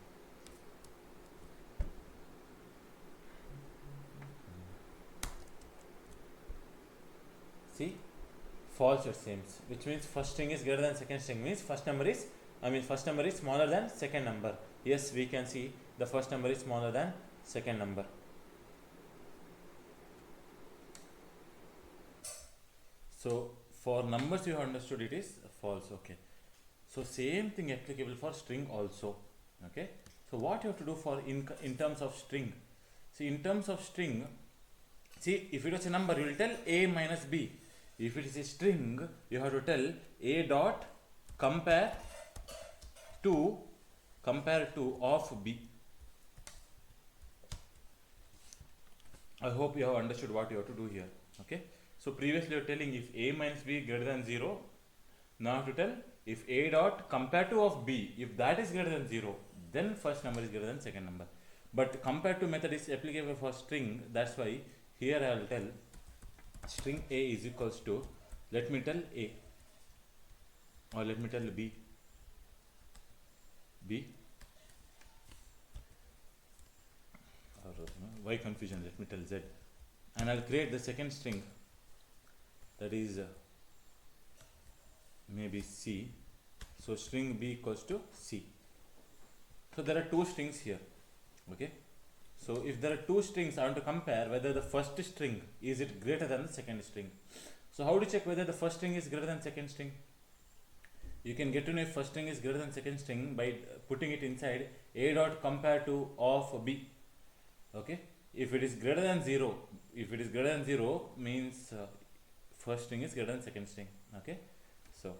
See, false it seems, which means first string is greater than second string, means first number is smaller than second number. Yes, we can see the first number is smaller than second number. So for numbers you have understood it is false. Okay, so same thing applicable for string also. Okay, so what you have to do for in terms of string, see, in terms of string, see, if it was a number you will tell a minus b. If it is a string you have to tell a dot compare to of b. I hope you have understood what you have to do here. Okay, so previously you are telling if a minus b greater than 0, now I have to tell if a dot compare to of b, if that is greater than 0, then first number is greater than second number. But compare to method is applicable for string, that's why here I will tell string a is equals to, let me tell a, or let me tell b, or why confusion, let me tell z, and I'll create the second string, that is maybe c. So string b equals to c. So there are two strings here. Okay, so if there are two strings, I want to compare whether the first string is it greater than the second string. So how to check whether the first string is greater than second string? You can get to know if first string is greater than second string by putting it inside a dot compare to of b. Okay, if it is greater than 0, means first string is greater than second string. Okay, so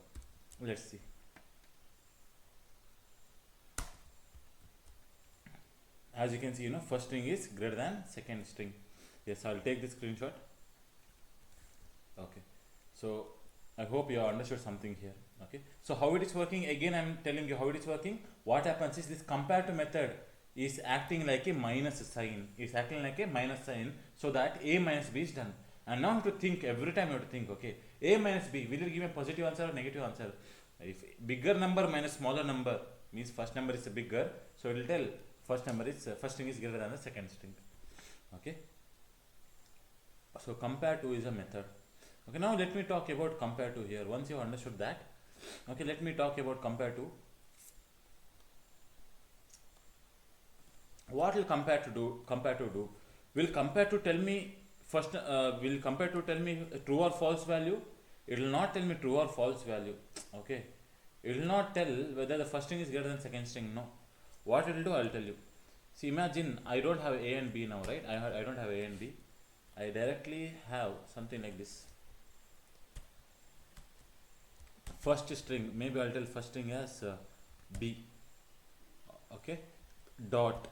let's see. As you can see, first string is greater than second string. Yes, I'll take this screenshot. Okay, so I hope you have understood something here. Okay, so how it is working, again I'm telling you how it is working. What happens is this compare to method is acting like a minus sign, so that a minus b is done. And now you have to think, every time you have to think, okay, a minus b, will it give a positive answer or negative answer? If bigger number minus smaller number means first number is bigger, so it will tell first string is greater than the second string. Okay, so compare to is a method. Okay, now let me talk about compare to here. Once you have understood that, okay, let me talk about compare to. What will compare to do? Will compare to tell me first, will compare to tell me true or false value? It will not tell me true or false value. Okay, it will not tell whether the first string is greater than second string. No, what it will do, I will tell you. See, imagine I don't have a and b now, right? I don't have a and b. I directly have something like this. First string, maybe I'll tell first string as b. Okay, dot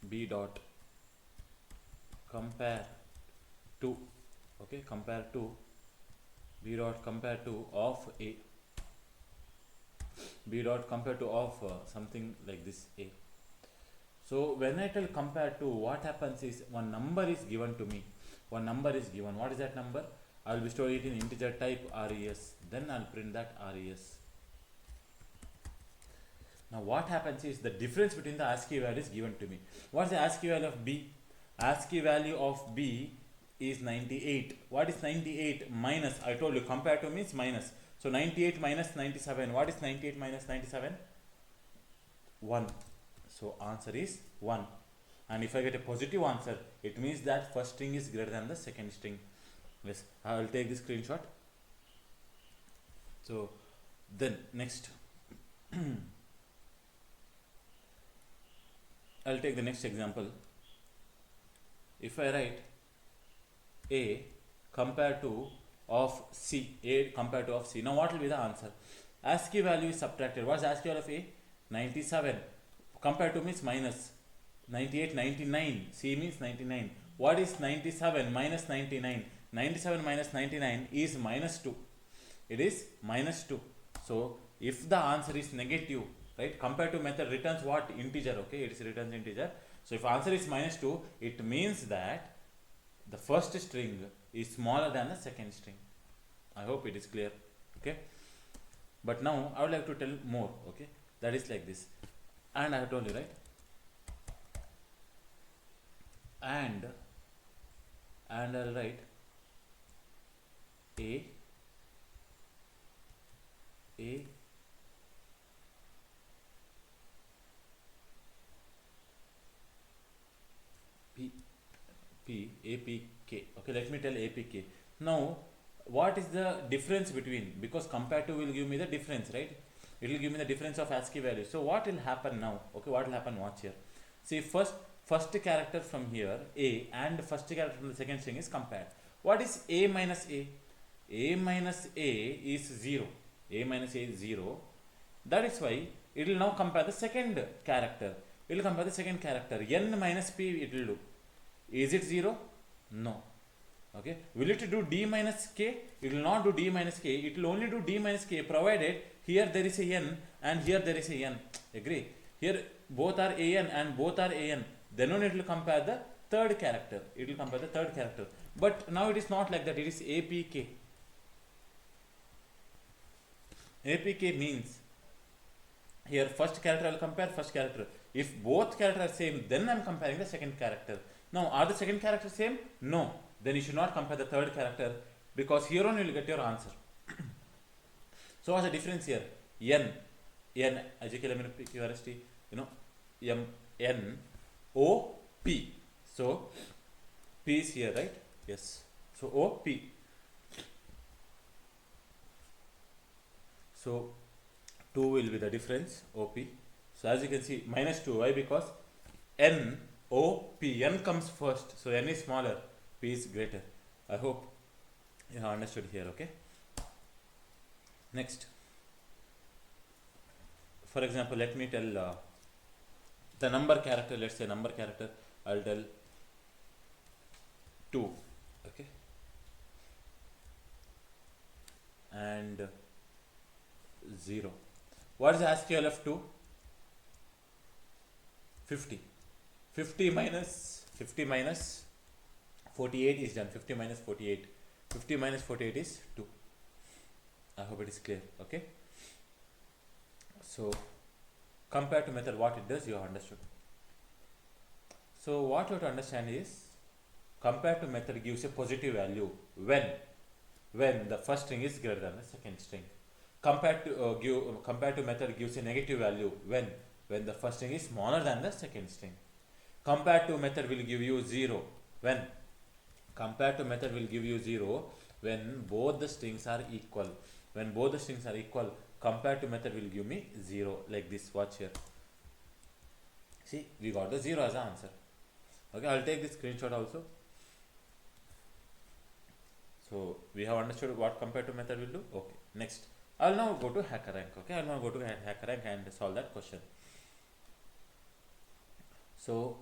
b dot compare to, okay, compare to b dot compare to of a, b dot compare to of something like this a. So when I tell compare to, what happens is one number is given to me. One number is given. What is that number? I will be storing it in integer type res. Then I'll print that res. Now what happens is the difference between the ASCII value is given to me. What is the ASCII value of b? ASCII value of b is 98. What is 98 minus? I told you compare to means minus. So 98 minus 97. What is 98 minus 97? 1. So answer is 1. And if I get a positive answer, it means that first string is greater than the second string. Yes, I will take this screenshot. So then next I'll take the next example. If I write a compare to of c, a compare to of c, now what will be the answer? ASCII value is subtracted. What is ASCII value of a? 97. Compare to means minus. 98, 99. C means 99. What is 97 minus 99? 97 minus 99 is minus 2. It is minus 2. So if the answer is negative, right, comparative method returns what? Integer, okay, it is returns integer. So if answer is minus 2, it means that the first string is smaller than the second string. I hope it is clear, okay. But now I would like to tell more, okay. That is like this, and I have told you, right, and I'll write a p apk. Okay, let me tell apk. Now what is the difference between, because comparative will give me the difference, right, it will give me the difference of ASCII value. So what will happen now? Okay, what will happen, watch here. See, first character from here a and first character from the second string is compared. What is a minus a? A minus a is 0. A minus a is 0. That is why it will now compare the second character. It will compare the second character. N minus p it will do. Is it 0? No. Okay. Will it do d minus k? It will not do d minus k. It will only do d minus k provided here there is a n and here there is a n. Agree? Here both are a n and both are a n. Then only it will compare the third character. It will compare the third character. But now it is not like that. It is apk. APK means here first character I will compare first character. If both characters are same, then I am comparing the second character. Now are the second character same? No. Then you should not compare the third character, because here only you will get your answer. So what's the difference here? N as you can QRST, N O P. So P is here, right? Yes. So O P. So 2 will be the difference, OP. So as you can see, minus 2. Why? Because N, O, P. N comes first. So N is smaller, P is greater. I hope you have understood here, okay? Next. For example, let me tell the number character, let's say number character, I'll tell 2, okay? And 0. What is the ASCII value of 2? 50. 50 minus 48 is done. 50 minus 48. 50 minus 48 is 2. I hope it is clear. Okay. So comparative method, what it does, you have understood. So what you have to understand is, comparative method gives a positive value when the first string is greater than the second string. Comparative method gives a negative value when the first string is smaller than the second string. Comparative method will give you 0 when when both the strings are equal. When both the strings are equal, comparative method will give me 0, like this. Watch here. See, we got the 0 as an answer. Okay, I'll take this screenshot also. So we have understood what comparative method will do. Okay, next. I'll now go to HackerRank. Okay, I'll now go to HackerRank and solve that question. So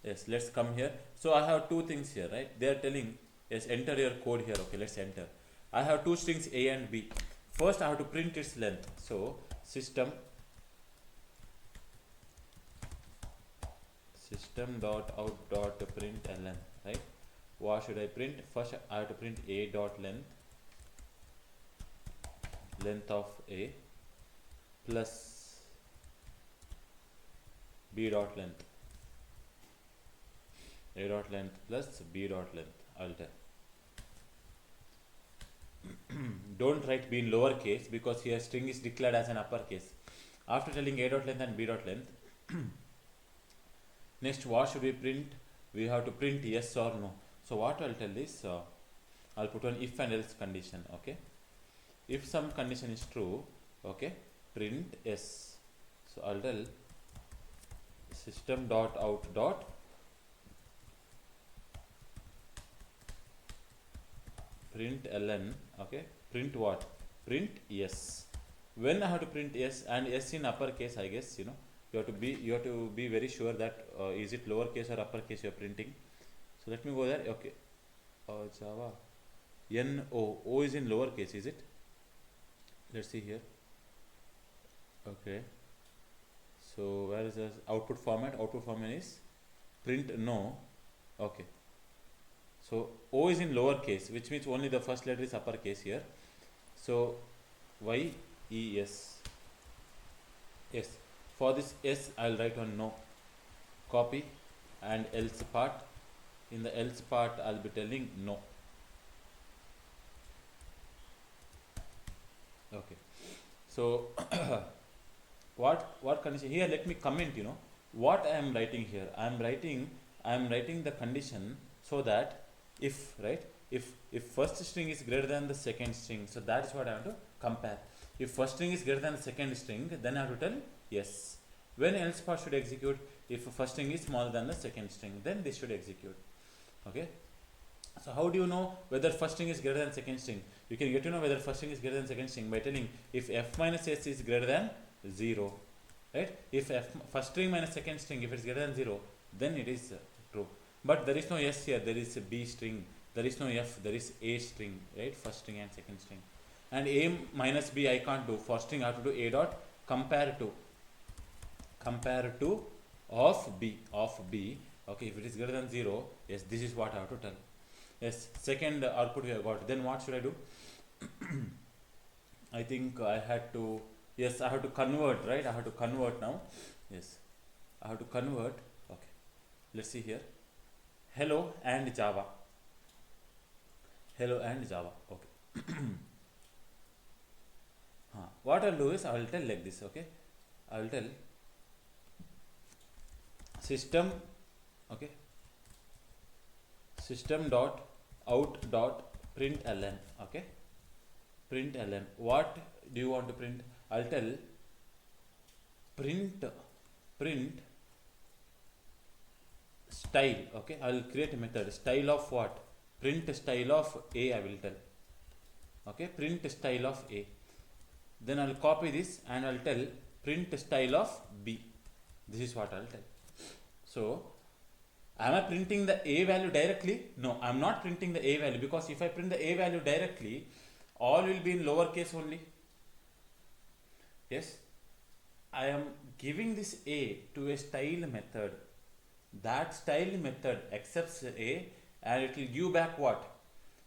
yes, let's come here. So I have two things here, right? They are telling, yes, enter your code here. Okay, let's enter. I have two strings A and B. First I have to print its length. So system system.out.println, right? What should I print? First I have to print a dot length of A plus B dot length, A dot length plus B dot length. I'll tell. Don't write B in lowercase, because here string is declared as an uppercase. After telling A dot length and B dot length, next what should we print? We have to print yes or no. So what I'll tell is, I'll put an if and else condition. Okay, if some condition is true, okay, print yes. So I'll tell system.out. Print ln, okay, print what? Print yes. When I have to print yes, and yes in uppercase, I guess, you have to be very sure that is it lowercase or uppercase you are printing. So let me go there. Okay, Java. O is in lowercase, is it? Let's see here. Okay. So where is the output format? Output format is print no. Okay. So O is in lowercase, which means only the first letter is uppercase here. So Y E S. Yes. For this S, I'll write on no. Copy and else part. In the else part, I'll be telling no. Okay. So what condition here? Let me comment. What I am writing here. I am writing the condition so that if first string is greater than the second string, so that is what I have to compare. If first string is greater than the second string, then I have to tell yes. When else part should execute? If first string is smaller than the second string, then this should execute. Okay. So how do you know whether first string is greater than second string? You can get to know whether first string is greater than second string by telling if f minus s is greater than 0, right? If first string minus second string, if it is greater than 0, then it is true. But there is no s here, there is a b string, there is no f, there is a string, right? First string and second string. And a minus b I can't do. For string I have to do a dot compare to of b. Okay, if it is greater than 0, yes, this is what I have to tell. Yes, second output we have got. Then what should I do? I think I had to, yes, I have to convert, right? I have to convert now. Yes, I have to convert. Okay, let's see here. Hello and Java. Okay. What I'll do is I will tell like this. Okay, I will tell system. Okay, system dot out dot println. Okay, println. What do you want to print? I'll tell print style. Okay, I'll create a method. Style of what? Print style of a, I will tell. Okay, print style of a. Then I'll copy this and I'll tell print style of b. This is what I'll tell. So am I printing the a value directly? No, I'm not printing the a value, because if I print the a value directly, all will be in lowercase only. Yes, I am giving this a to a style method. That style method accepts a and it will give back what?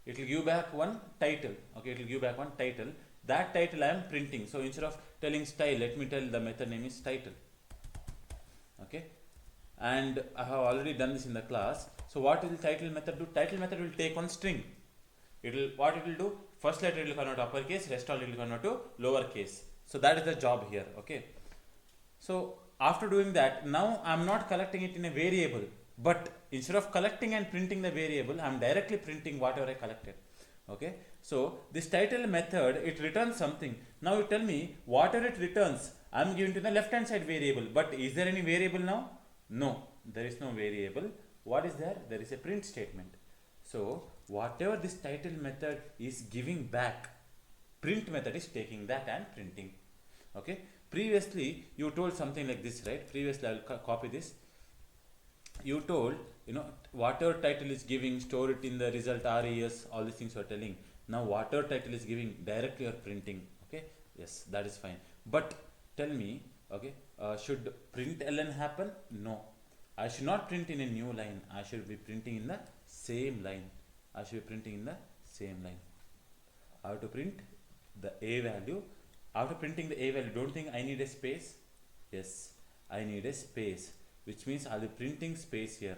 It will give back one title. Okay, it will give back one title. That title I am printing. So instead of telling style, let me tell the method name is title. Okay, and I have already done this in the class. So what will title method do? Title method will take one string. What it will do? First letter it will convert to uppercase, rest all it will convert to lowercase. So that is the job here. Okay, so after doing that, now I am not collecting it in a variable, but instead of collecting and printing the variable, I am directly printing whatever I collected. Okay, so this title method, it returns something. Now you tell me, whatever it returns, I am giving to the left hand side variable, but is there any variable now? No, there is no variable. What is there? There is a print statement. So whatever this title method is giving back, print method is taking that and printing. Okay, previously you told something like this, right? Previously I will copy this. You told, whatever title is giving, store it in the result res, all these things you are telling. Now whatever title is giving, directly you are printing. Okay, yes, that is fine. But tell me, okay, should println happen? No, I should not print in a new line. I should be printing in the same line. I have to print the a value. After printing the a value, don't think I need a space. Yes, I need a space, which means I'll be printing space here.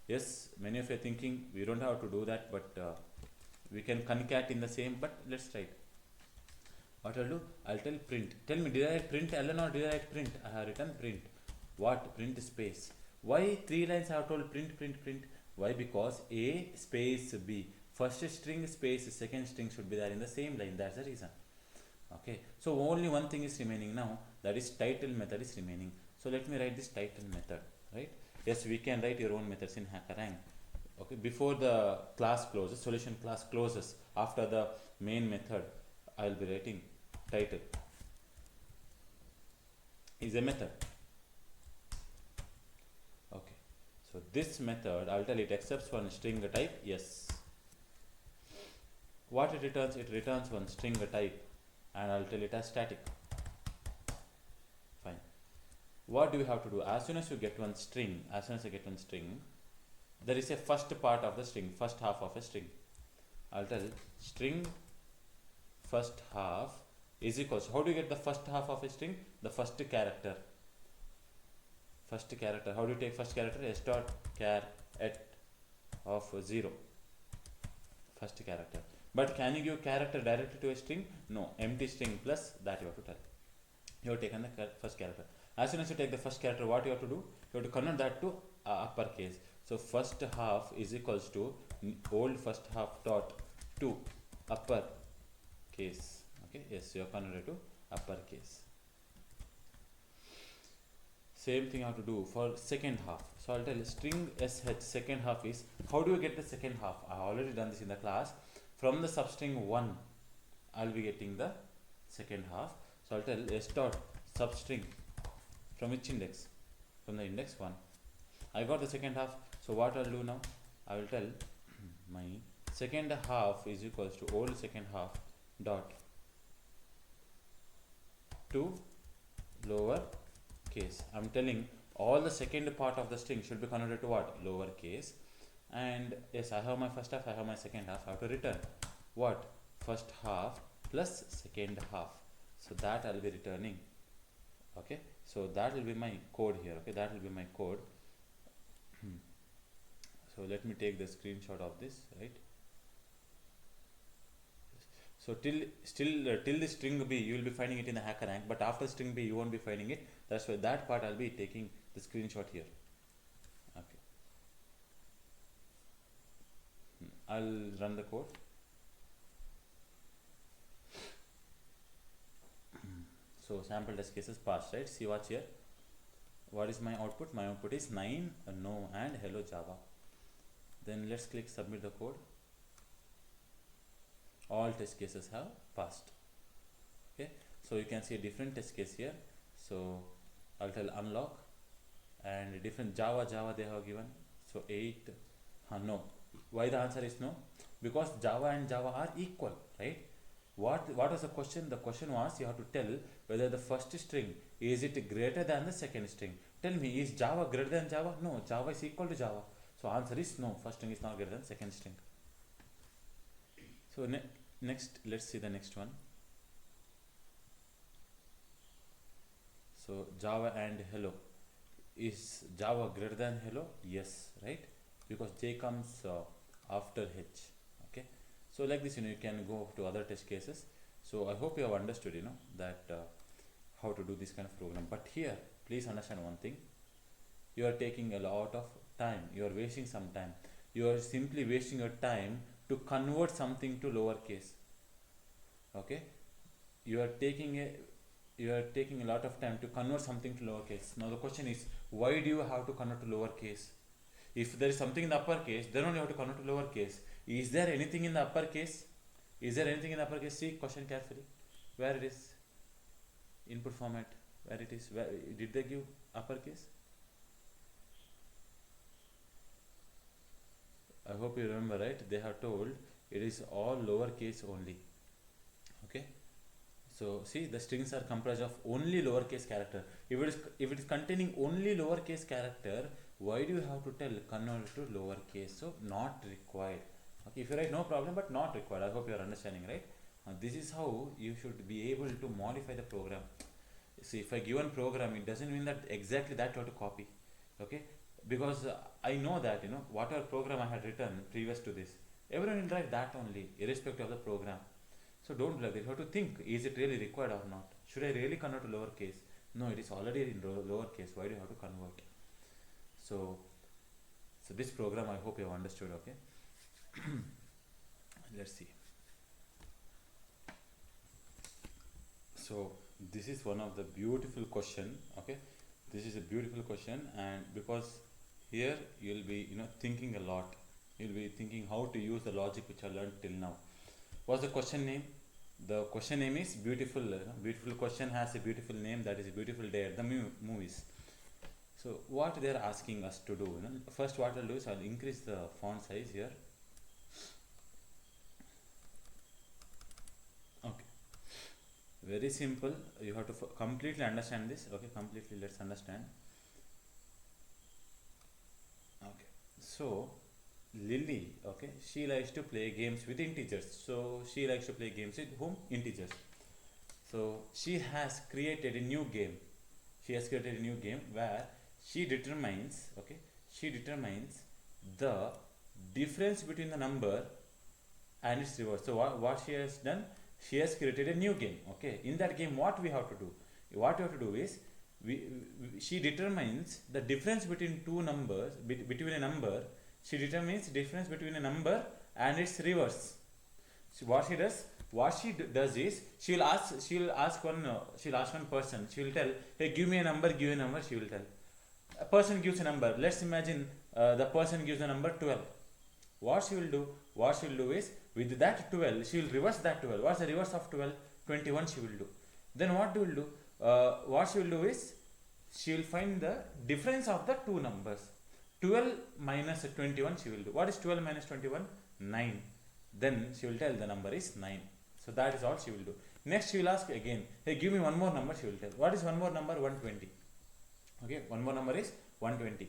Yes, many of you are thinking we don't have to do that, but we can concat in the same, but let's try it. What I'll do? I'll tell print. Tell me, did I write print ln or did I write print? I have written print. What? Print space. Why 3 lines I have told print? Why? Because a space b. First string space second string should be there in the same line. That's the reason. Okay. So only one thing is remaining now. That is title method is remaining. So let me write this title method. Right? Yes, we can write your own methods in HackerRank. Okay. Before the class closes, solution class closes, after the main method, I will be writing title is a method. Okay. So this method, I'll tell it accepts one string type, yes. What it returns? It returns one string type, and I'll tell it as static. Fine. What do we have to do? As soon as you get one string, there is a first part of the string, first half of a string. I'll tell string first half is equals. How do you get the first half of a string? The first character. First character. How do you take first character? S dot char at of 0. First character. But can you give character directly to a string? No. Empty string plus that you have to tell. You have taken the first character. As soon as you take the first character, what you have to do? You have to convert that to uppercase. So first half is equals to old first half dot to upper case. Okay, yes, you have converted to uppercase. Same thing I have to do for second half. So I'll tell you string sh second half is, how do you get the second half? I have already done this in the class. From the substring 1, I'll be getting the second half. So I'll tell s dot substring from which index? From the index 1. I got the second half. So what I'll do now? I will tell my second half is equals to old second half dot to lower case. I'm telling all the second part of the string should be converted to what? Lower case. And yes, I have my first half, I have my second half. I have to return what? First half plus second half. So that I'll be returning. Okay, so that will be my code here. Okay, that will be my code. So let me take the screenshot of this, right? So till the string B, you will be finding it in the HackerRank, but after string B, you won't be finding it. That's why that part I'll be taking the screenshot here. Okay, I'll run the code. So sample test cases passed, right? See what's here. What is my output? My output is 9, no, and hello Java. Then let's click submit the code. All test cases have passed. Okay, so you can see a different test case here. So I'll tell unlock, and different Java they have given. So 8, no. Why the answer is no? Because Java and Java are equal, right? What was the question? The question was, you have to tell whether the first string is it greater than the second string. Tell me, is Java greater than Java? No, Java is equal to Java. So answer is no, first string is not greater than second string. So next, let's see the next one. So Java and hello. Is Java greater than hello? Yes, right? Because J comes after H. Okay. So like this, you can go to other test cases. So I hope you have understood, that how to do this kind of program. But here, please understand one thing. You are taking a lot of time. You are wasting some time. You are simply wasting your time to convert something to lowercase. Okay. You are taking a lot of time to convert something to lowercase. Now the question is, why do you have to convert to lowercase? If there is something in the uppercase, then only you have to convert to lowercase. Is there anything in the uppercase? See question carefully. Where it is? Input format. Where it is? Where did they give uppercase? I hope you remember, right? They have told it is all lowercase only. Okay. So see, the strings are comprised of only lowercase character. If it is containing only lowercase character, why do you have to tell convert to lowercase? So not required. Okay, if you write no problem, but not required. I hope you are understanding, right? This is how you should be able to modify the program. See, if I give one program, it doesn't mean that exactly that you have to copy. Okay, because I know that whatever program I had written previous to this, everyone will write that only, irrespective of the program. So don't do that. You have to think, is it really required or not? Should I really convert to lowercase? No, it is already in lowercase. Why do you have to convert? So this program, I hope you have understood. Okay. Let's see. So this is one of the beautiful question. Okay, this is a beautiful question, and because here you'll be thinking a lot. You'll be thinking how to use the logic which I learned till now. What's the question name? The question name is beautiful. Beautiful question has a beautiful name, that is a beautiful day at the movies. So what they are asking us to do, first what I'll do is I'll increase the font size here. Okay, very simple. You have to completely understand this. Okay, completely let's understand. Okay, so Lily, okay, she likes to play games with integers. So she likes to play games with whom? Integers. So she has created a new game. She has created a new game where she determines, okay, she determines the difference between the number and its reverse. So what she has done, she has created a new game. Okay, in that game what we have to do, what we have to do is she determines the difference between two numbers, between a number. She determines difference between a number and its reverse. So what she does is she'll ask one person. She will tell, hey, give me a number, give a number. She will tell. A person gives a number. Let's imagine the person gives the number 12. What she will do? What she will do is with that 12, she will reverse that 12. What's the reverse of 12? 21 she will do. Then what she will do? What she will do is she will find the difference of the two numbers. 12 minus 21 she will do. What is 12 minus 21? 9. Then she will tell the number is 9. So that is all she will do. Next she will ask again, hey, give me one more number. She will tell. What is one more number? 120. Okay, one more number is 120.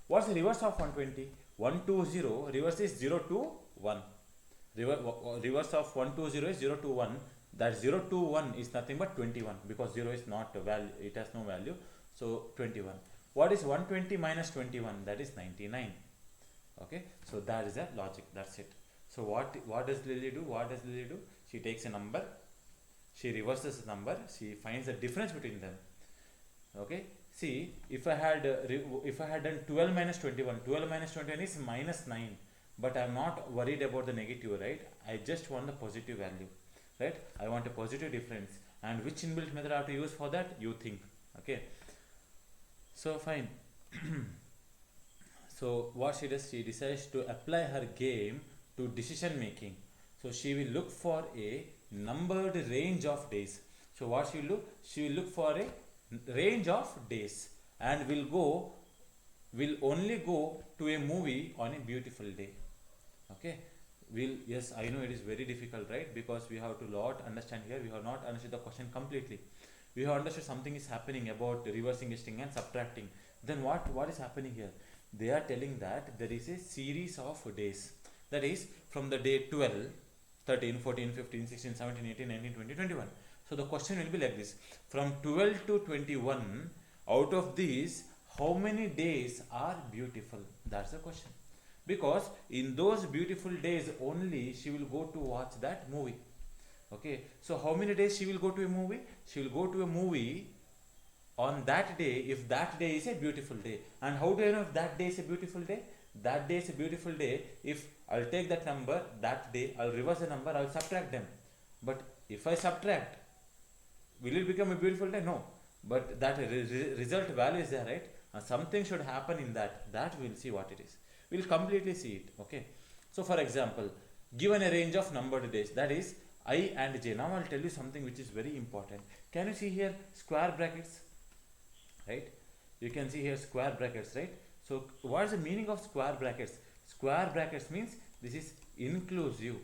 What's the reverse of 120? 120. Reverse is 0 to 1. Reverse of 120 is 0 to 1. That 0 to 1 is nothing but 21, because 0 is not a value, it has no value. So 21. What is 120 minus 21? That is 99. Okay, so that is the logic. That's it. So what does Lily do? What does Lily do? She takes a number, she reverses the number, she finds the difference between them. Okay, see, if I had done 12 minus 21, 12 minus 21 is minus 9, but I am not worried about the negative, right? I just want the positive value, right? I want a positive difference. And which inbuilt method I have to use for that? You think. Okay, so fine. So what she does, she decides to apply her game to decision making. So she will look for a numbered range of days. So what she will do? She will look for a range of days and will only go to a movie on a beautiful day. Okay, yes, I know it is very difficult, right? Because we have to understand here. We have not understood the question completely. We have understood something is happening about reversing, listing and subtracting. Then what is happening here? They are telling that there is a series of days, that is from the day 12, 13, 14, 15, 16, 17, 18, 19, 20, 21. So the question will be like this: from 12 to 21, out of these, how many days are beautiful? That's the question. Because in those beautiful days only she will go to watch that movie. Okay, so how many days she will go to a movie? She will go to a movie on that day if that day is a beautiful day. And how do I know if that day is a beautiful day? That day is a beautiful day if I'll take that number that day, I'll reverse the number, I'll subtract them. But if I subtract, will it become a beautiful day? No. But that result value is there, right? And something should happen in that. That we'll see what it is. We'll completely see it. Okay. So for example, given a range of numbered days, that is I and j. Now I'll tell you something which is very important. Can you see here square brackets? Right? You can see here square brackets, right? So what is the meaning of square brackets? Square brackets means this is inclusive.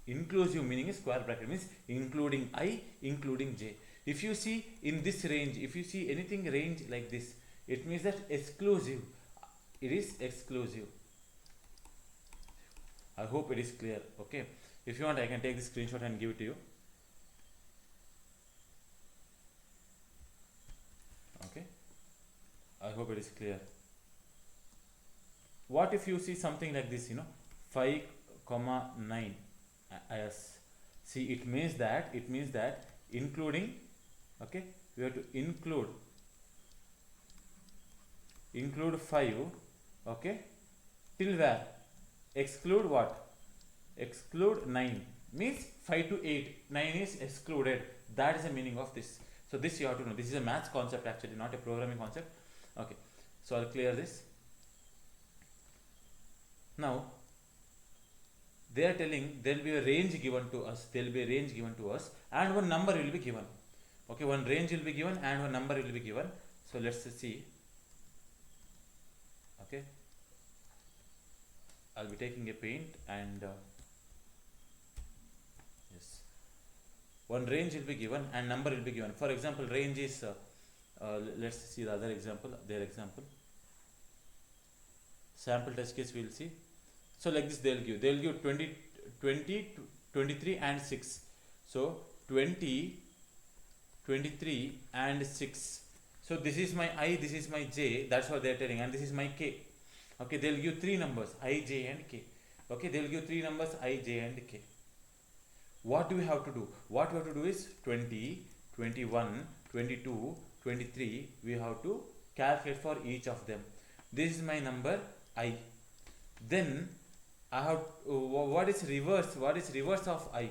Inclusive meaning is square bracket means including I, including j. If you see in this range, if you see anything range like this, it means that exclusive. It is exclusive. I hope it is clear. Okay. If you want, I can take this screenshot and give it to you. Okay. I hope it is clear. What if you see something like this, 5, 9. Yes. See, it means that including, okay, we have to include 5, okay, till where? Exclude what? Exclude 9 means 5 to 8. 9 is excluded. That is the meaning of this. So this you have to know. This is a maths concept actually, not a programming concept. Okay. So I'll clear this. Now they are telling there will be a range given to us. There will be a range given to us, and one number will be given. Okay, one range will be given and one number will be given. So let's see. Okay, I'll be taking a paint and yes, one range will be given and number will be given. For example, range is let's see the other example, their example, sample test case we'll see. So like this they'll give 20, 20, 23 and 6. So 20, 23 and 6. So this is my I, this is my j, that's what they're telling, and this is my k. Okay, they'll give three numbers I, j and k. Okay, they'll give three numbers I, j and k. What do we have to do? What we have to do is 20, 21, 22, 23. We have to calculate for each of them. This is my number I. Then I have what is reverse? What is reverse of I?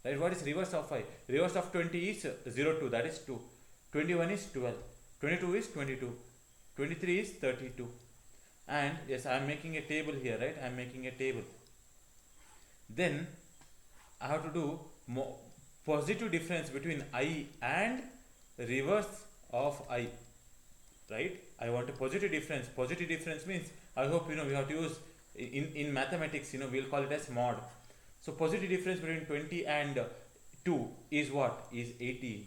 Right? What is reverse of I? Reverse of 20 is 02, that is 2. 21 is 12. 22 is 22. 23 is 32. And yes, I am making a table here, right? I am making a table. Then I have to do positive difference between I and reverse of I, right? I want a positive difference. Positive difference means, I hope we have to use in mathematics, we'll call it as mod. So positive difference between 20 and 2 is what? Is 18.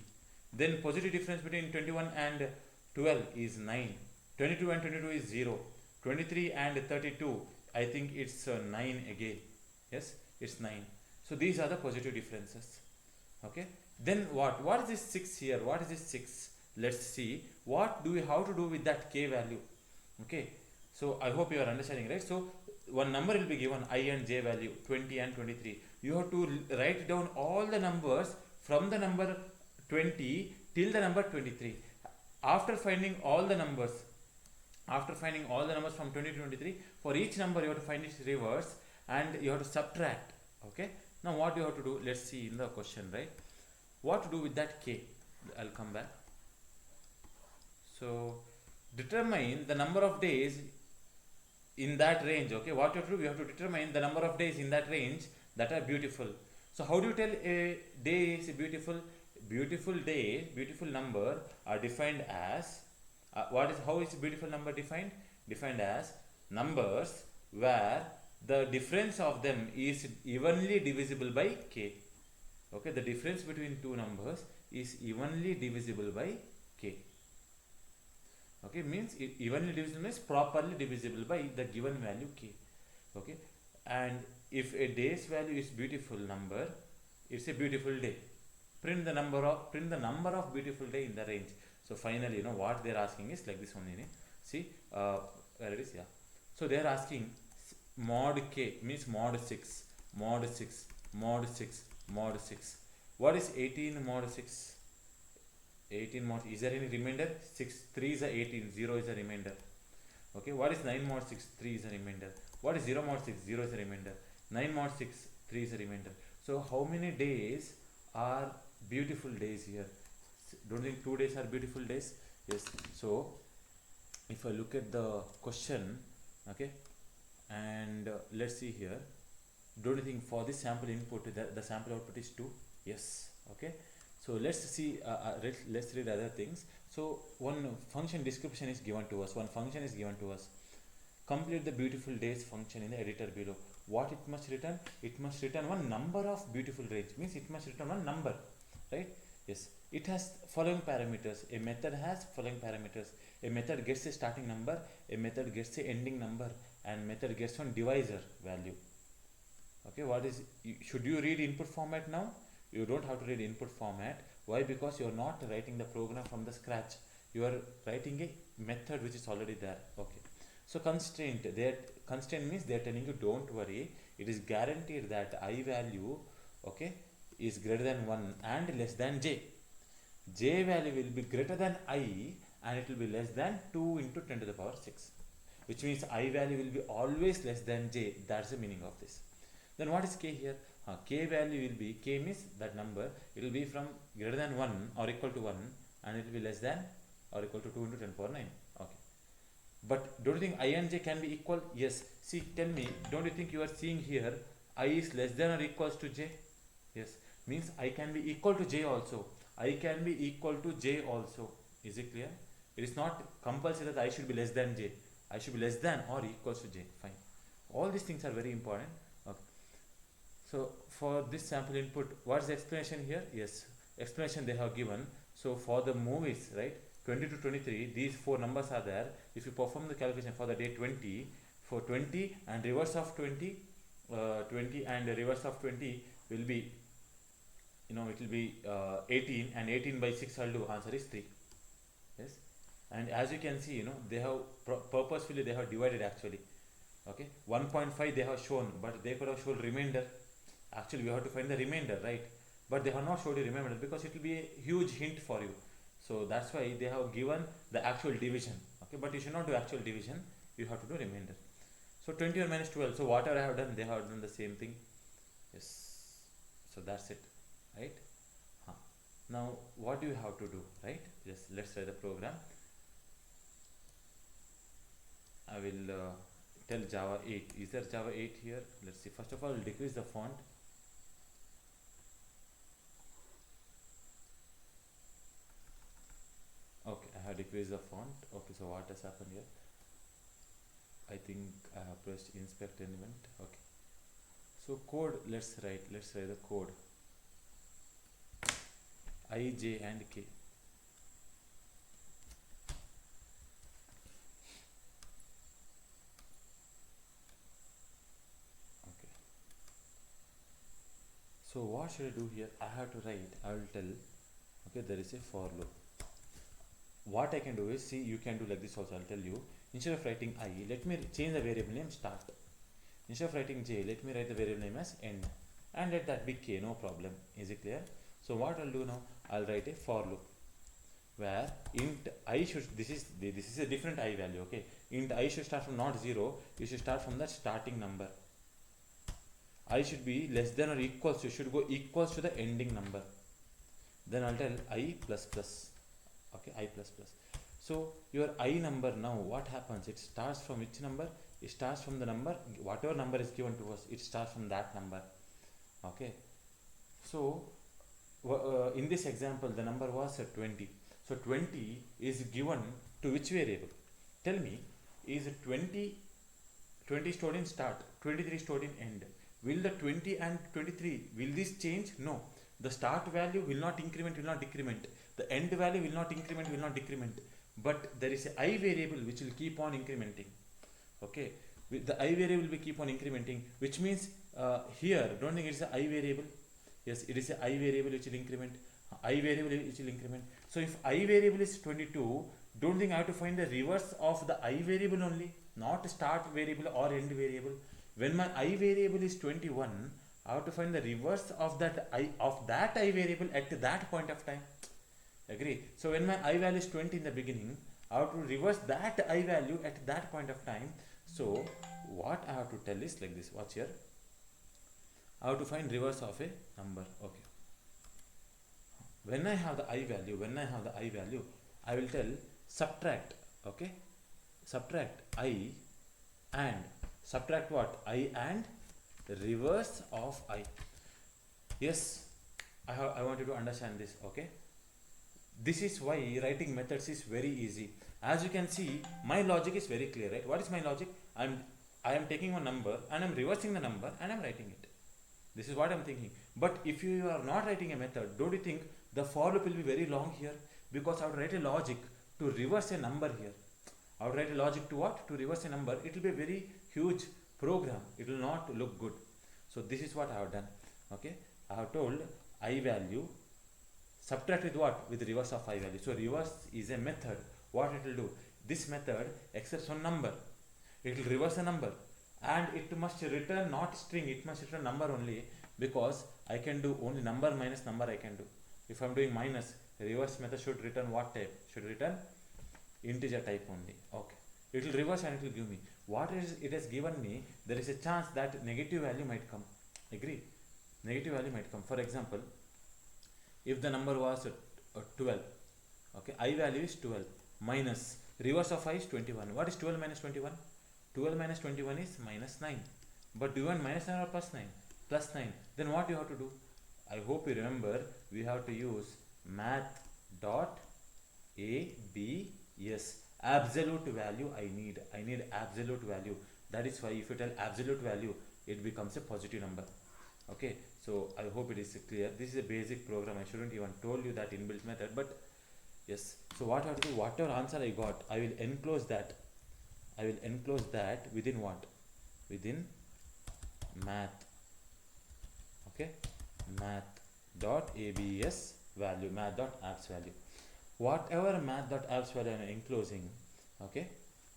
Then positive difference between 21 and 12 is 9. 22 and 22 is 0. 23 and 32, I think it's 9 again. Yes, it's 9. So these are the positive differences. Okay. Then what is this 6 here? What is this 6? Let's see what do we have to do with that k value. Okay. So I hope you are understanding, right? So one number will be given, I and j value, 20 and 23. You have to write down all the numbers from the number 20 till the number 23. After finding all the numbers from 20 to 23, for each number you have to find its reverse and you have to subtract. Okay. Now what you have to do, let's see in the question, right? What to do with that k? I'll come back. So determine the number of days in that range. Okay, what you have to do, you have to determine the number of days in that range that are beautiful. So how do you tell a day is beautiful? Beautiful day, beautiful number are defined as how is beautiful number defined? Defined as numbers where the difference of them is evenly divisible by k. Okay, the difference between two numbers is evenly divisible by k. Okay, means evenly divisible means properly divisible by the given value k. Okay, and if a day's value is beautiful number, it's a beautiful day. Print the number of beautiful day in the range. So finally, what they're asking is like this only. See, where it is, yeah. So they're asking mod k means mod 6, mod 6, mod 6, mod 6. What is 18 mod 6? 18 mod, is there any remainder? 6, 3 is a 18, 0 is a remainder. Okay, what is 9 mod 6? 3 is a remainder. What is 0 mod 6? 0 is a remainder. 9 mod 6, 3 is a remainder. So how many days are beautiful days here? Don't you think 2 days are beautiful days? Yes. So if I look at the question, okay, and let's see here, don't you think for this sample input the sample output is 2? Yes. Okay, so let's see, let's read other things. So one function description is given to us, one function is given to us. Complete the beautiful days function in the editor below. What it must return? It must return one number of beautiful range, means it must return one number, right? Yes, it has following parameters. A method has following parameters. A method gets a starting number, a method gets a ending number, and method gets one divisor value. Okay, should you read input format now? You don't have to read input format. Why? Because you are not writing the program from the scratch. You are writing a method which is already there. Okay. So constraint means they are telling you, don't worry, it is guaranteed that I value, okay, is greater than 1 and less than j. J value will be greater than I and it will be less than 2 into 10 to the power 6, which means I value will be always less than j. That's the meaning of this. Then what is k here? K value will be, k means that number, it will be from greater than 1 or equal to 1 and it will be less than or equal to 2 into 10 to the power 9. Okay. But don't you think I and j can be equal? Yes. See, tell me, don't you think you are seeing here I is less than or equals to j? Yes. Means I can be equal to j also. I can be equal to j also. Is it clear? It is not compulsory that I should be less than j. I should be less than or equals to j. Fine. All these things are very important. Okay. So for this sample input, what is the explanation here? Yes, explanation they have given. So for the movies, right, 20 to 23, these four numbers are there. If you perform the calculation for the day 20, for 20 and reverse of 20, 20 and reverse of 20 will be, it will be 18, and 18 by 6 I'll do, answer is 3. Yes, and as you can see, they have purposefully they have divided actually. Okay, 1.5 they have shown, but they could have shown remainder. Actually we have to find the remainder, right? But they have not showed you remainder because it will be a huge hint for you. So that's why they have given the actual division. Okay, but you should not do actual division, you have to do remainder. So 21 minus 12, so whatever I have done, they have done the same thing. Yes, so that's it, right? Now what do you have to do, right? Yes, let's try the program. I will tell Java 8. Is there Java 8 here? Let's see. First of all, decrease the font. Okay, I have decreased the font. Okay, so what has happened here? I think I have pressed inspect element. Okay, so code, let's write the code. I, J and K. Okay, so what should I do here? I have to write, I will tell, okay, there is a for loop. What I can do is, see, you can do like this also. I'll tell you, instead of writing I, let me change the variable name start. Instead of writing J, let me write the variable name as end, and let that be K, no problem. Is it clear? So what I'll do now, I'll write a for loop where int I should, this is a different I value, okay? Int I should start from not 0, you should start from the starting number. I should be less than or equals, you should go equals to the ending number. Then I'll tell I plus plus. Okay, I plus plus. So your I number now, what happens? It starts from which number? It starts from the number, whatever number is given to us, it starts from that number. Okay, so in this example the number was 20. So 20 is given to which variable? Tell me, is 20 stored in start, 23 stored in end? Will the 20 and 23, will this change? No. The start value will not increment, will not decrement. The end value will not increment, will not decrement. But there is a I variable which will keep on incrementing. Okay, the I variable will keep on incrementing, which means here, don't think it's a I variable. Yes, it is a I variable which will increment. I variable which will increment. So if I variable is 22, don't think I have to find the reverse of the I variable only, not start variable or end variable. When my I variable is 21, I have to find the reverse of that I variable at that point of time. Agree? So when my I value is 20 in the beginning, I have to reverse that I value at that point of time. So what I have to tell is like this. Watch here. I have to find reverse of a number. Okay. When I have the I value, I will tell subtract. Okay. Subtract I and subtract what? I and reverse of I. Yes, I want you to understand this. Okay. This is why writing methods is very easy. As you can see, my logic is very clear, right? What is my logic? I am taking one number and I'm reversing the number and I'm writing it. This is what I'm thinking. But if you are not writing a method, don't you think the for loop will be very long here? Because I would write a logic to reverse a number here. I would write a logic to what? To reverse a number. It will be a very huge program. It will not look good. So this is what I have done. Okay. I have told I value subtract with what? With reverse of I value. So reverse is a method. What it will do? This method accepts one number. It will reverse a number. And it must return not string, it must return number only, because I can do only number minus number I can do. If I am doing minus, reverse method should return what type? Should return integer type only. Okay. It will reverse and it will give me. What is it has given me, there is a chance that negative value might come. Agree? Negative value might come. For example, if the number was 12, okay, I value is 12, minus reverse of I is 21. What is 12 minus 21? 12 minus 21 is minus 9. But do you want minus 9 or plus 9? Plus 9. Then what you have to do? I hope you remember, we have to use math.abs absolute value I need absolute value. That is why if you tell absolute value, it becomes a positive number. Okay, so I hope it is clear. This is a basic program. I shouldn't even told you that inbuilt method, but yes. So what I have to do, whatever answer I got, I will enclose that. I will enclose that within what? Within math. Okay, math dot abs value, math dot apps value. Whatever math dot apps value I am enclosing, okay,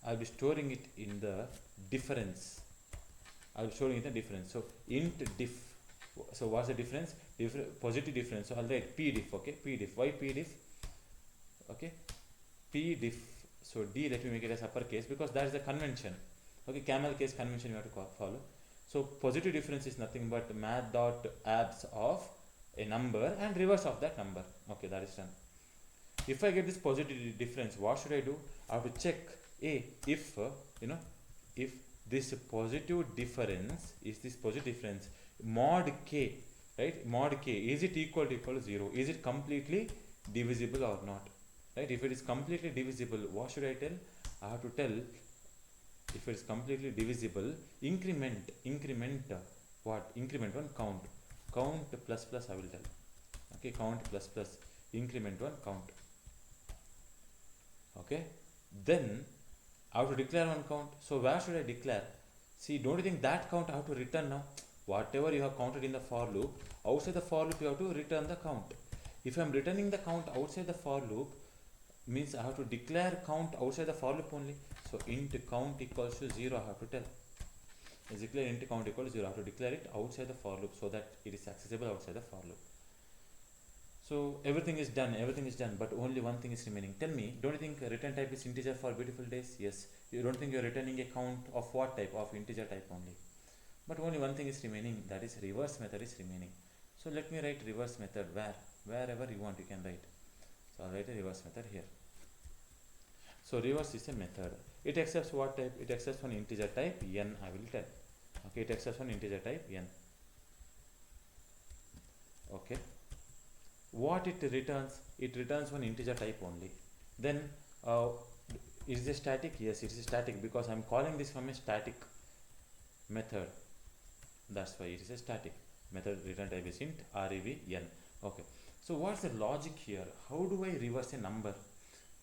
I'll be storing it in the difference. I'll be storing it in the difference. So int diff. So what's the difference? Positive difference. So I'll write p diff. Okay, p diff. Why p diff? Okay, p diff. So d, let me make it as uppercase because that is the convention. Okay, camel case convention you have to follow. So positive difference is nothing but math dot abs of a number and reverse of that number. Okay, that is done. If I get this positive difference, what should I do? I have to check if if this positive difference is this positive difference mod k, right? Mod k, is it equal to 0? Is it completely divisible or not? Right? If it is completely divisible, what should I tell? I have to tell, if it is completely divisible, increment what? Increment one, count plus plus I will tell. Okay, count plus plus, increment one, count. Okay, then I have to declare one count. So where should I declare? See, don't you think that count I have to return now? Whatever you have counted in the for loop, outside the for loop you have to return the count. If I am returning the count outside the for loop, means I have to declare count outside the for loop only. So int count equals to 0 I have to tell. Is declare int count equals to 0. I have to declare it outside the for loop so that it is accessible outside the for loop. So everything is done, but only one thing is remaining. Tell me, don't you think return type is integer for beautiful days? Yes. You don't think you're returning a count of what type? Of integer type only. But only one thing is remaining, that is reverse method is remaining. So let me write reverse method wherever you want you can write. So I'll write a reverse method here. So reverse is a method. It accepts what type? It accepts one integer type n, I will tell. Okay, it accepts one integer type n. Okay. What it returns? It returns one integer type only. Then is it static? Yes, it is static because I am calling this from a static method. That's why it is a static method. Return type is int rev n. Okay. So what's the logic here? How do I reverse a number?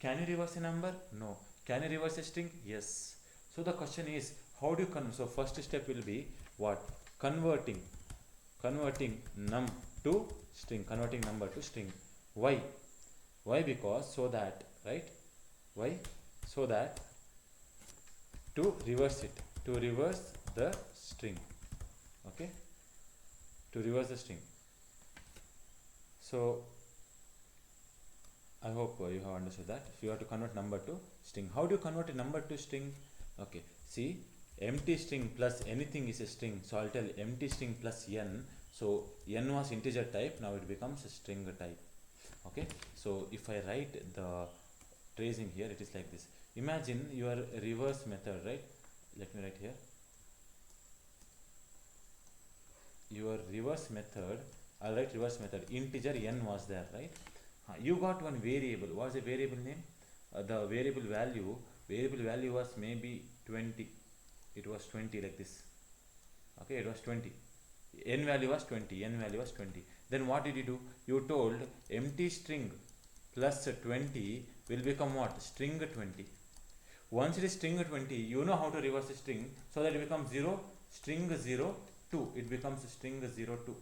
Can you reverse a number? No. Can you reverse a string? Yes. So the question is, how do you convert? So first step will be what? Converting num to string, converting number to string. Why? Because so that, right? Why? So that to reverse it, to reverse the string. Okay, to reverse the string. So I hope you have understood that. If you have to convert number to string, how do you convert a number to string? Okay, see, empty string plus anything is a string. So I'll tell empty string plus n. So n was integer type, now it becomes a string type. Okay, so if I write the tracing here, it is like this. Imagine your reverse method, right? Let me write here. Your reverse method, I'll write reverse method, integer n was there, right? You got one variable. What's the variable name? The variable value was maybe 20. It was 20 like this. Okay, it was 20. N value was 20. Then what did you do? You told empty string plus 20 will become what? String 20. Once it is string 20, you know how to reverse a string so that it becomes 0, string 0, 2. It becomes string 0, 2.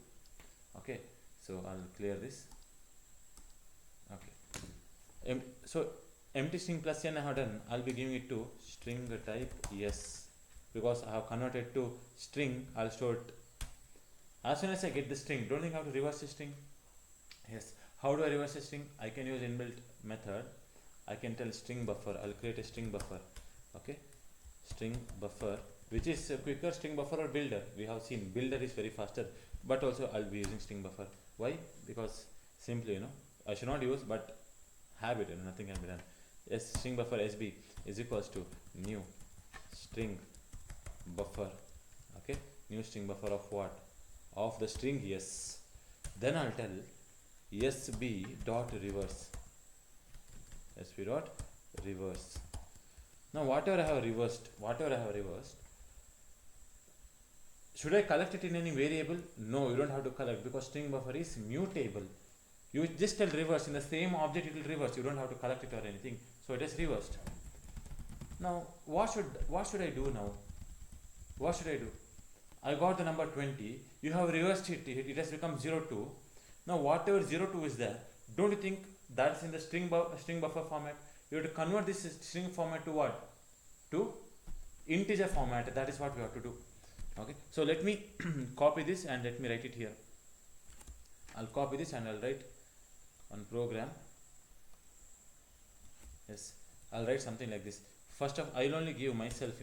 Okay, so I'll clear this. Okay. So empty string plus n I have done. I'll be giving it to string type yes, because I have converted to string. I'll store it. As soon as I get the string, don't think I have to reverse the string. Yes. How do I reverse a string? I can use inbuilt method. I can tell string buffer. I'll create a string buffer. Okay, string buffer, which is a quicker. String buffer or builder. We have seen builder is very faster, but also I'll be using string buffer. Why? Because simply, I should not use, but habit, nothing can be done. Yes, string buffer sb is equals to new string buffer. Okay, new string buffer of what? Of the string yes. Then I'll tell sb dot reverse. Sb dot reverse. Now whatever I have reversed, should I collect it in any variable? No, you don't have to collect because string buffer is mutable. You just tell reverse in the same object, it will reverse. You don't have to collect it or anything. So it is reversed. Now what should I do now? What should I do? I got the number 20. You have reversed it. It has become 02. Now whatever 02 is there, don't you think that's in the string buffer format? You have to convert this string format to what? To integer format. That is what we have to do. Okay. So let me copy this and let me write it here. I'll copy this and I'll write on program. Yes, I'll write something like this. First of I'll only give myself,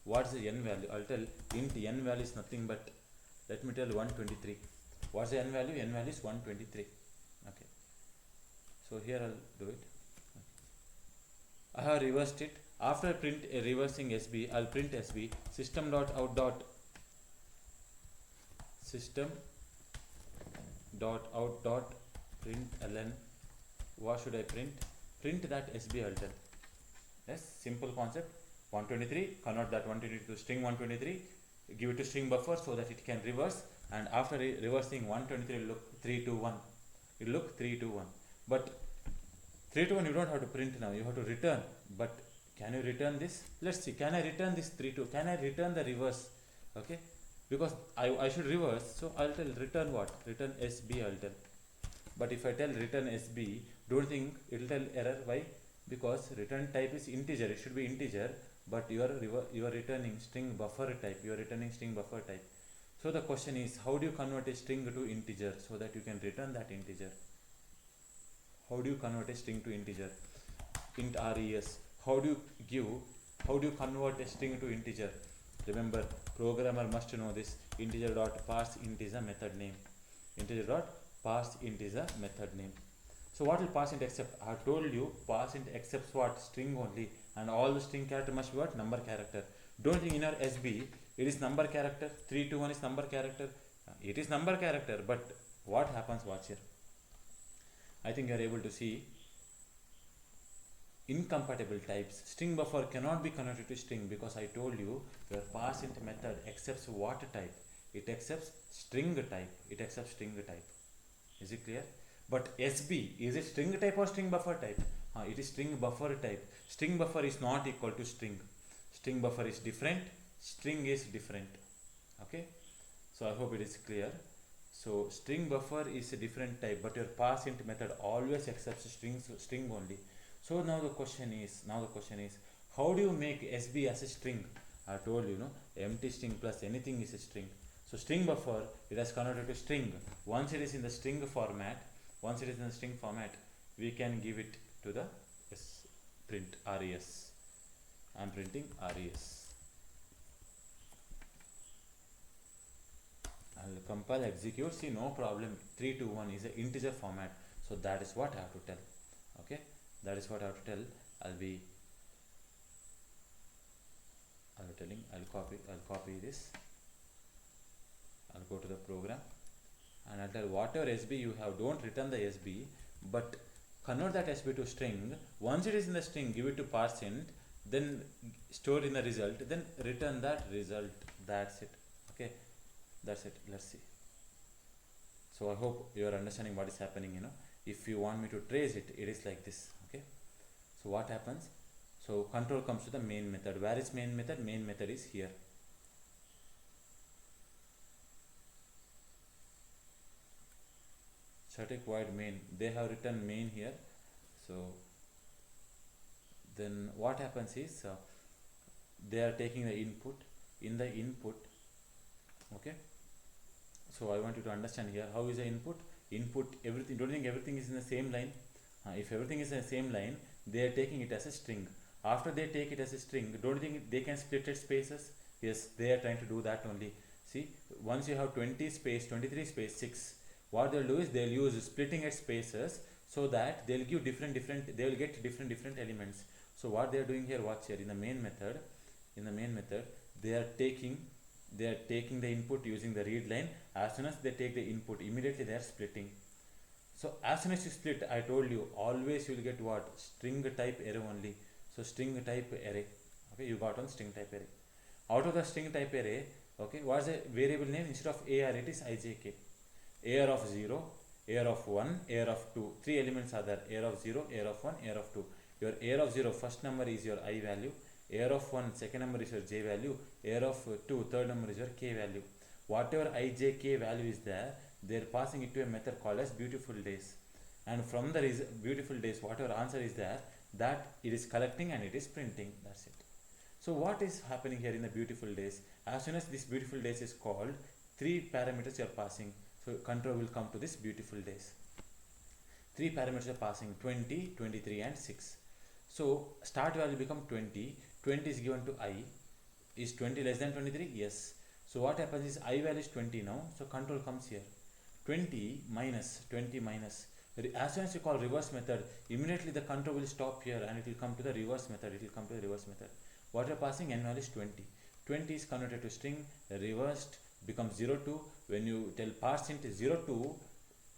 what's the n value. I'll tell int n value is nothing but, let me tell 123. What's the n value? N value is 123. Okay. So here I'll do it. I have reversed it. After print reversing SB, I'll print SB system.out.println. What should I print? Print that SB I'll tell. Yes, simple concept. 123, convert that 123 to string 123, give it to string buffer so that it can reverse, and after reversing 123 it will look 321. It will look 321. But 321 you don't have to print now, you have to return. But can you return this? Let's see, can I return this 32? Can I return the reverse? Okay, because I should reverse, so I'll tell return what? Return SB I'll tell. But if I tell return SB, don't think it will tell error. Why? Because return type is integer, it should be integer, but you are returning string buffer type. You are returning string buffer type. So the question is, how do you convert a string to integer so that you can return that integer? How do you convert a string to integer? Int res. How do you convert a string to integer? Remember, programmer must know this. Integer.parseInt is a method name. Integer.parseInt is a method name. So what will parseInt accept? I have told you parseInt accepts what? String only, and all the string character must be what? Number character. Don't think in our SB it is number character. 321 is number character. It is number character, but what happens? Watch here. I think you are able to see incompatible types. String buffer cannot be converted to string because I told you your parseInt method accepts what type? It accepts string type. Is it clear? But SB, is it string type or string buffer type? It is string buffer type. String buffer is not equal to string. String buffer is different. String is different. Okay. So I hope it is clear. So string buffer is a different type, but your parseInt method always accepts string only. So now the question is, how do you make SB as a string? I told you, empty string plus anything is a string. So string buffer, it has converted to string. Once it is in the string format, we can give it to the print res. I am printing res. I'll compile, execute. See, no problem. 321 is an integer format. So that is what I have to tell. Okay, that is what I have to tell. I'll copy this. I'll go to the program and I'll tell whatever SB you have, don't return the SB, but convert that SB to string. Once it is in the string, give it to parseInt, then store in the result, then return that result. That's it. Okay, that's it. Let's see. So I hope you are understanding what is happening. If you want me to trace it, it is like this. Okay, so what happens? So control comes to the main method. Where is main method? Main method is here. Static void main. They have written main here. So then what happens is they are taking the input. In the input, okay. So I want you to understand here, how is the input? Everything. Don't think everything is in the same line. If everything is in the same line, they are taking it as a string. After they take it as a string, don't think they can split it spaces? Yes, they are trying to do that only. See, once you have 20 space, 23 space, 6, what they'll do is they'll use splitting at spaces so that they'll give they will get different elements. So what they are doing here, watch here, in the main method, they are taking the input using the read line. As soon as they take the input, immediately they are splitting. So as soon as you split, I told you always you will get what? String type array only. So string type array. Okay, you got one string type array. Out of the string type array, okay, what's the variable name? Instead of AR, it is IJK. AR of 0, AR of 1, AR of 2. Three elements are there: AR of 0, AR of 1, AR of 2. Your AR of 0, first number is your I value. AR of 1, second number is your J value. AR of 2, third number is your K value. Whatever IJK value is there, they are passing it to a method called as beautiful days. And from the beautiful days, whatever answer is there, that it is collecting and it is printing. That's it. So what is happening here in the beautiful days? As soon as this beautiful days is called, three parameters you are passing. So control will come to this beautiful days. Three parameters are passing: 20, 23 and 6. So start value become 20. 20 is given to I. Is 20 less than 23? Yes. So what happens is I value is 20 now. So control comes here. 20 minus. As soon as you call reverse method, immediately the control will stop here and it will come to the reverse method. What you are passing, n value is 20. 20 is converted to string, reversed becomes 02. When you tell parse int 02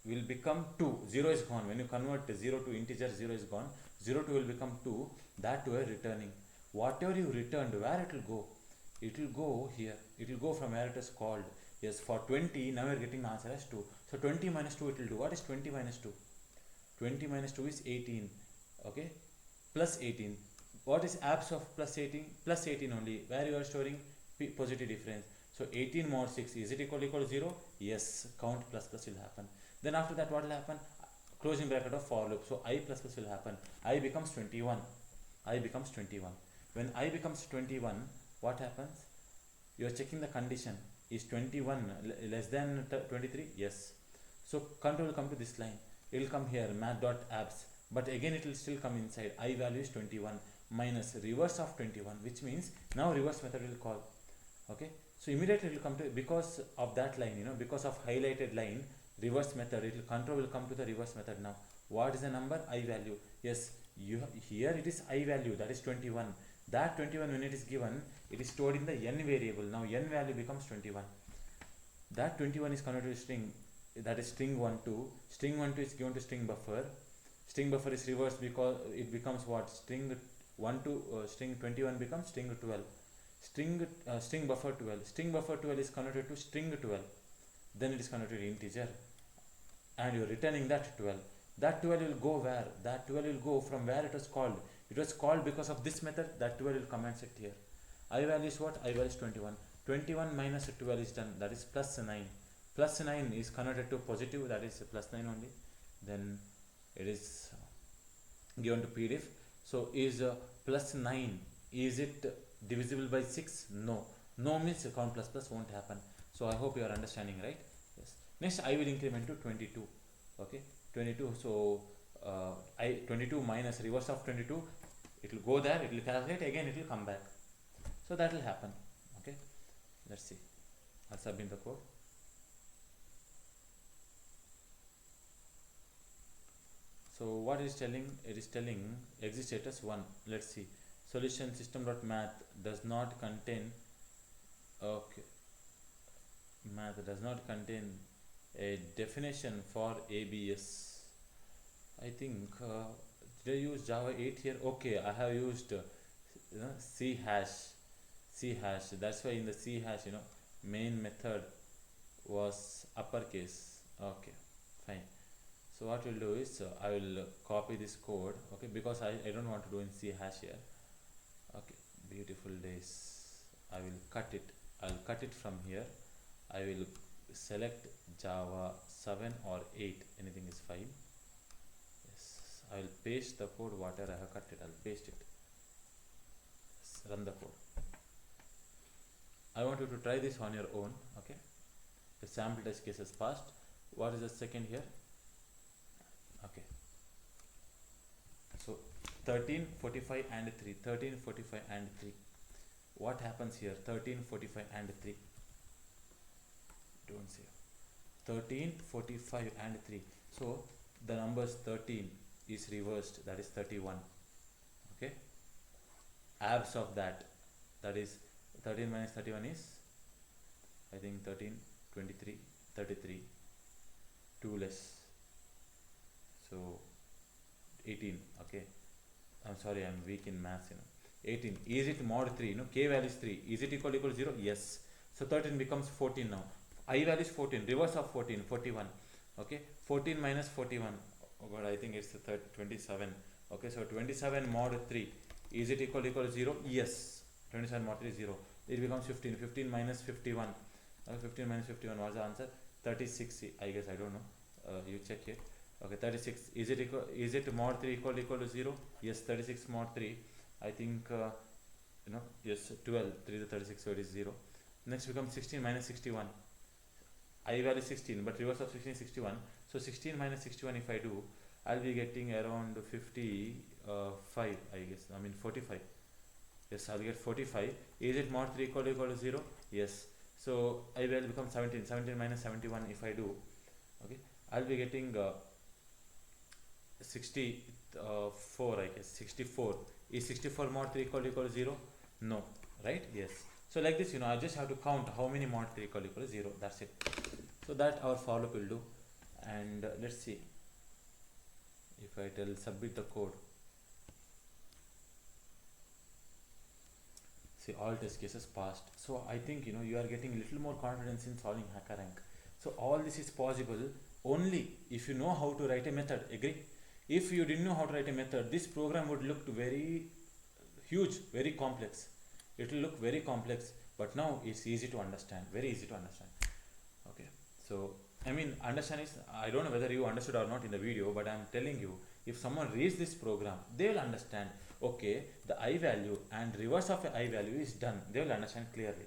will become 2. 0 is gone. When you convert 0 to integer, 0 is gone. 02 will become 2. That you are returning. Whatever you returned, where it will go? It will go here. It will go from where it is called. Yes, for 20, now we are getting the answer as 2. So 20 minus 2 it will do. What is 20 minus 2? 20 minus 2 is 18. Okay, plus 18. What is abs of plus 18? Plus 18 only. Where you are storing positive difference. So 18 mod 6, is it equal to 0? Yes, count plus will happen. Then after that what will happen? Closing bracket of for loop. So I plus will happen. I becomes 21. When I becomes 21, what happens? You are checking the condition. Is 21 less than 23? Yes. So control will come to this line. It will come here, math.abs. But again it will still come inside. I value is 21 minus reverse of 21, which means now reverse method will call. Okay. So immediately it will come to, because of that line, because of highlighted line, reverse method, control will come to the reverse method now. What is the number? I value. Yes, here it is I value, that is 21. That 21, when it is given, it is stored in the n variable. Now n value becomes 21. That 21 is converted to string, that is string 12. String 12 is given to string buffer. String buffer is reversed because it becomes what? String 21 becomes string 12. String buffer 12. String buffer 12 is converted to string 12. Then it is converted to integer. And you are returning that 12. That 12 will go where? That 12 will go from where it was called. It was called because of this method. That 12 will come and sit here. I value is what? I value is 21. 21 minus 12 is done. That is plus 9. Plus 9 is converted to positive. That is plus 9 only. Then it is given to PDF. So is plus 9, is it divisible by 6? No. No means count plus won't happen. So I hope you are understanding, right? Yes. Next I will increment to 22. Okay, 22. So 22 minus reverse of 22, it will go there, it will calculate, again it will come back. So that will happen. Okay, let's see. I'll sub in the code. So what it is telling? It is telling exit status 1. Let's see. Solution system.math does not contain, okay, math does not contain a definition for ABS. I think did I use Java 8 here? Okay, I have used C hash. That's why in the C hash, main method was uppercase. Okay, fine. So what we'll do is I will copy this code. Okay, because I don't want to do in C hash here. Okay, beautiful days. I will cut it. I'll cut it from here. I will select Java 7 or 8. Anything is fine. Yes, I will paste the code. Whatever I have cut it, I'll paste it. Yes, run the code. I want you to try this on your own. Okay, the sample test case is passed. What is the second here? Okay, so 13, 45 and 3. 13, 45 and 3. What happens here? 13, 45 and 3. Don't say 13, 45 and 3. So the numbers 13 is reversed, that is 31. Okay, abs of that is 13 minus 31 is, I think, 13, 23, 33, 2 less, so 18. Okay, I'm sorry, I'm weak in maths. 18. Is it mod 3? No, k value is 3. Is it equal to 0? Yes. So 13 becomes 14 now. I value is 14. Reverse of 14, 41. Okay, 14 minus 41. Oh god, I think it's the 27. Okay, so 27 mod 3. Is it equal to 0? Yes. 27 mod 3 is 0. It becomes 15. 15 minus 51. 15 minus 51 was the answer. 36. I guess, I don't know. You check it. Okay, 36. Is it equal? Is it mod 3 equal to 0? Yes. 36 mod 3. I think yes, 12. 3 to 36, so it is 0. Next becomes 16 minus 61. I value 16, but reverse of 16 is 61. So 16 minus 61, if I do, I'll be getting around 55, I guess. I mean 45. Yes, I'll get 45. Is it mod 3 equal to 0? Yes. So I will become 17. 17 minus 71, if I do, okay, I'll be getting 64, I guess. 64. Is 64 mod 3 equal to 0? No. Right? Yes. So like this, I just have to count how many mod 3 equal to 0. That's it. So that our for loop will do. And let's see if I tell submit the code. See, all test cases passed. So I think you are getting a little more confidence in solving HackerRank. So all this is possible only if you know how to write a method. Agree? If you didn't know how to write a method, this program would look very huge, very complex. It will look very complex, but now it's easy to understand, very easy to understand. Okay, so I mean, understand is, I don't know whether you understood or not in the video, but I'm telling you, if someone reads this program, they will understand, okay, the I value and reverse of a I value is done. They will understand clearly.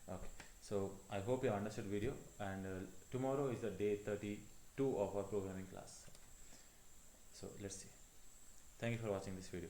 Okay, so I hope you understood video, and tomorrow is the day 32 of our programming class. So let's see. Thank you for watching this video.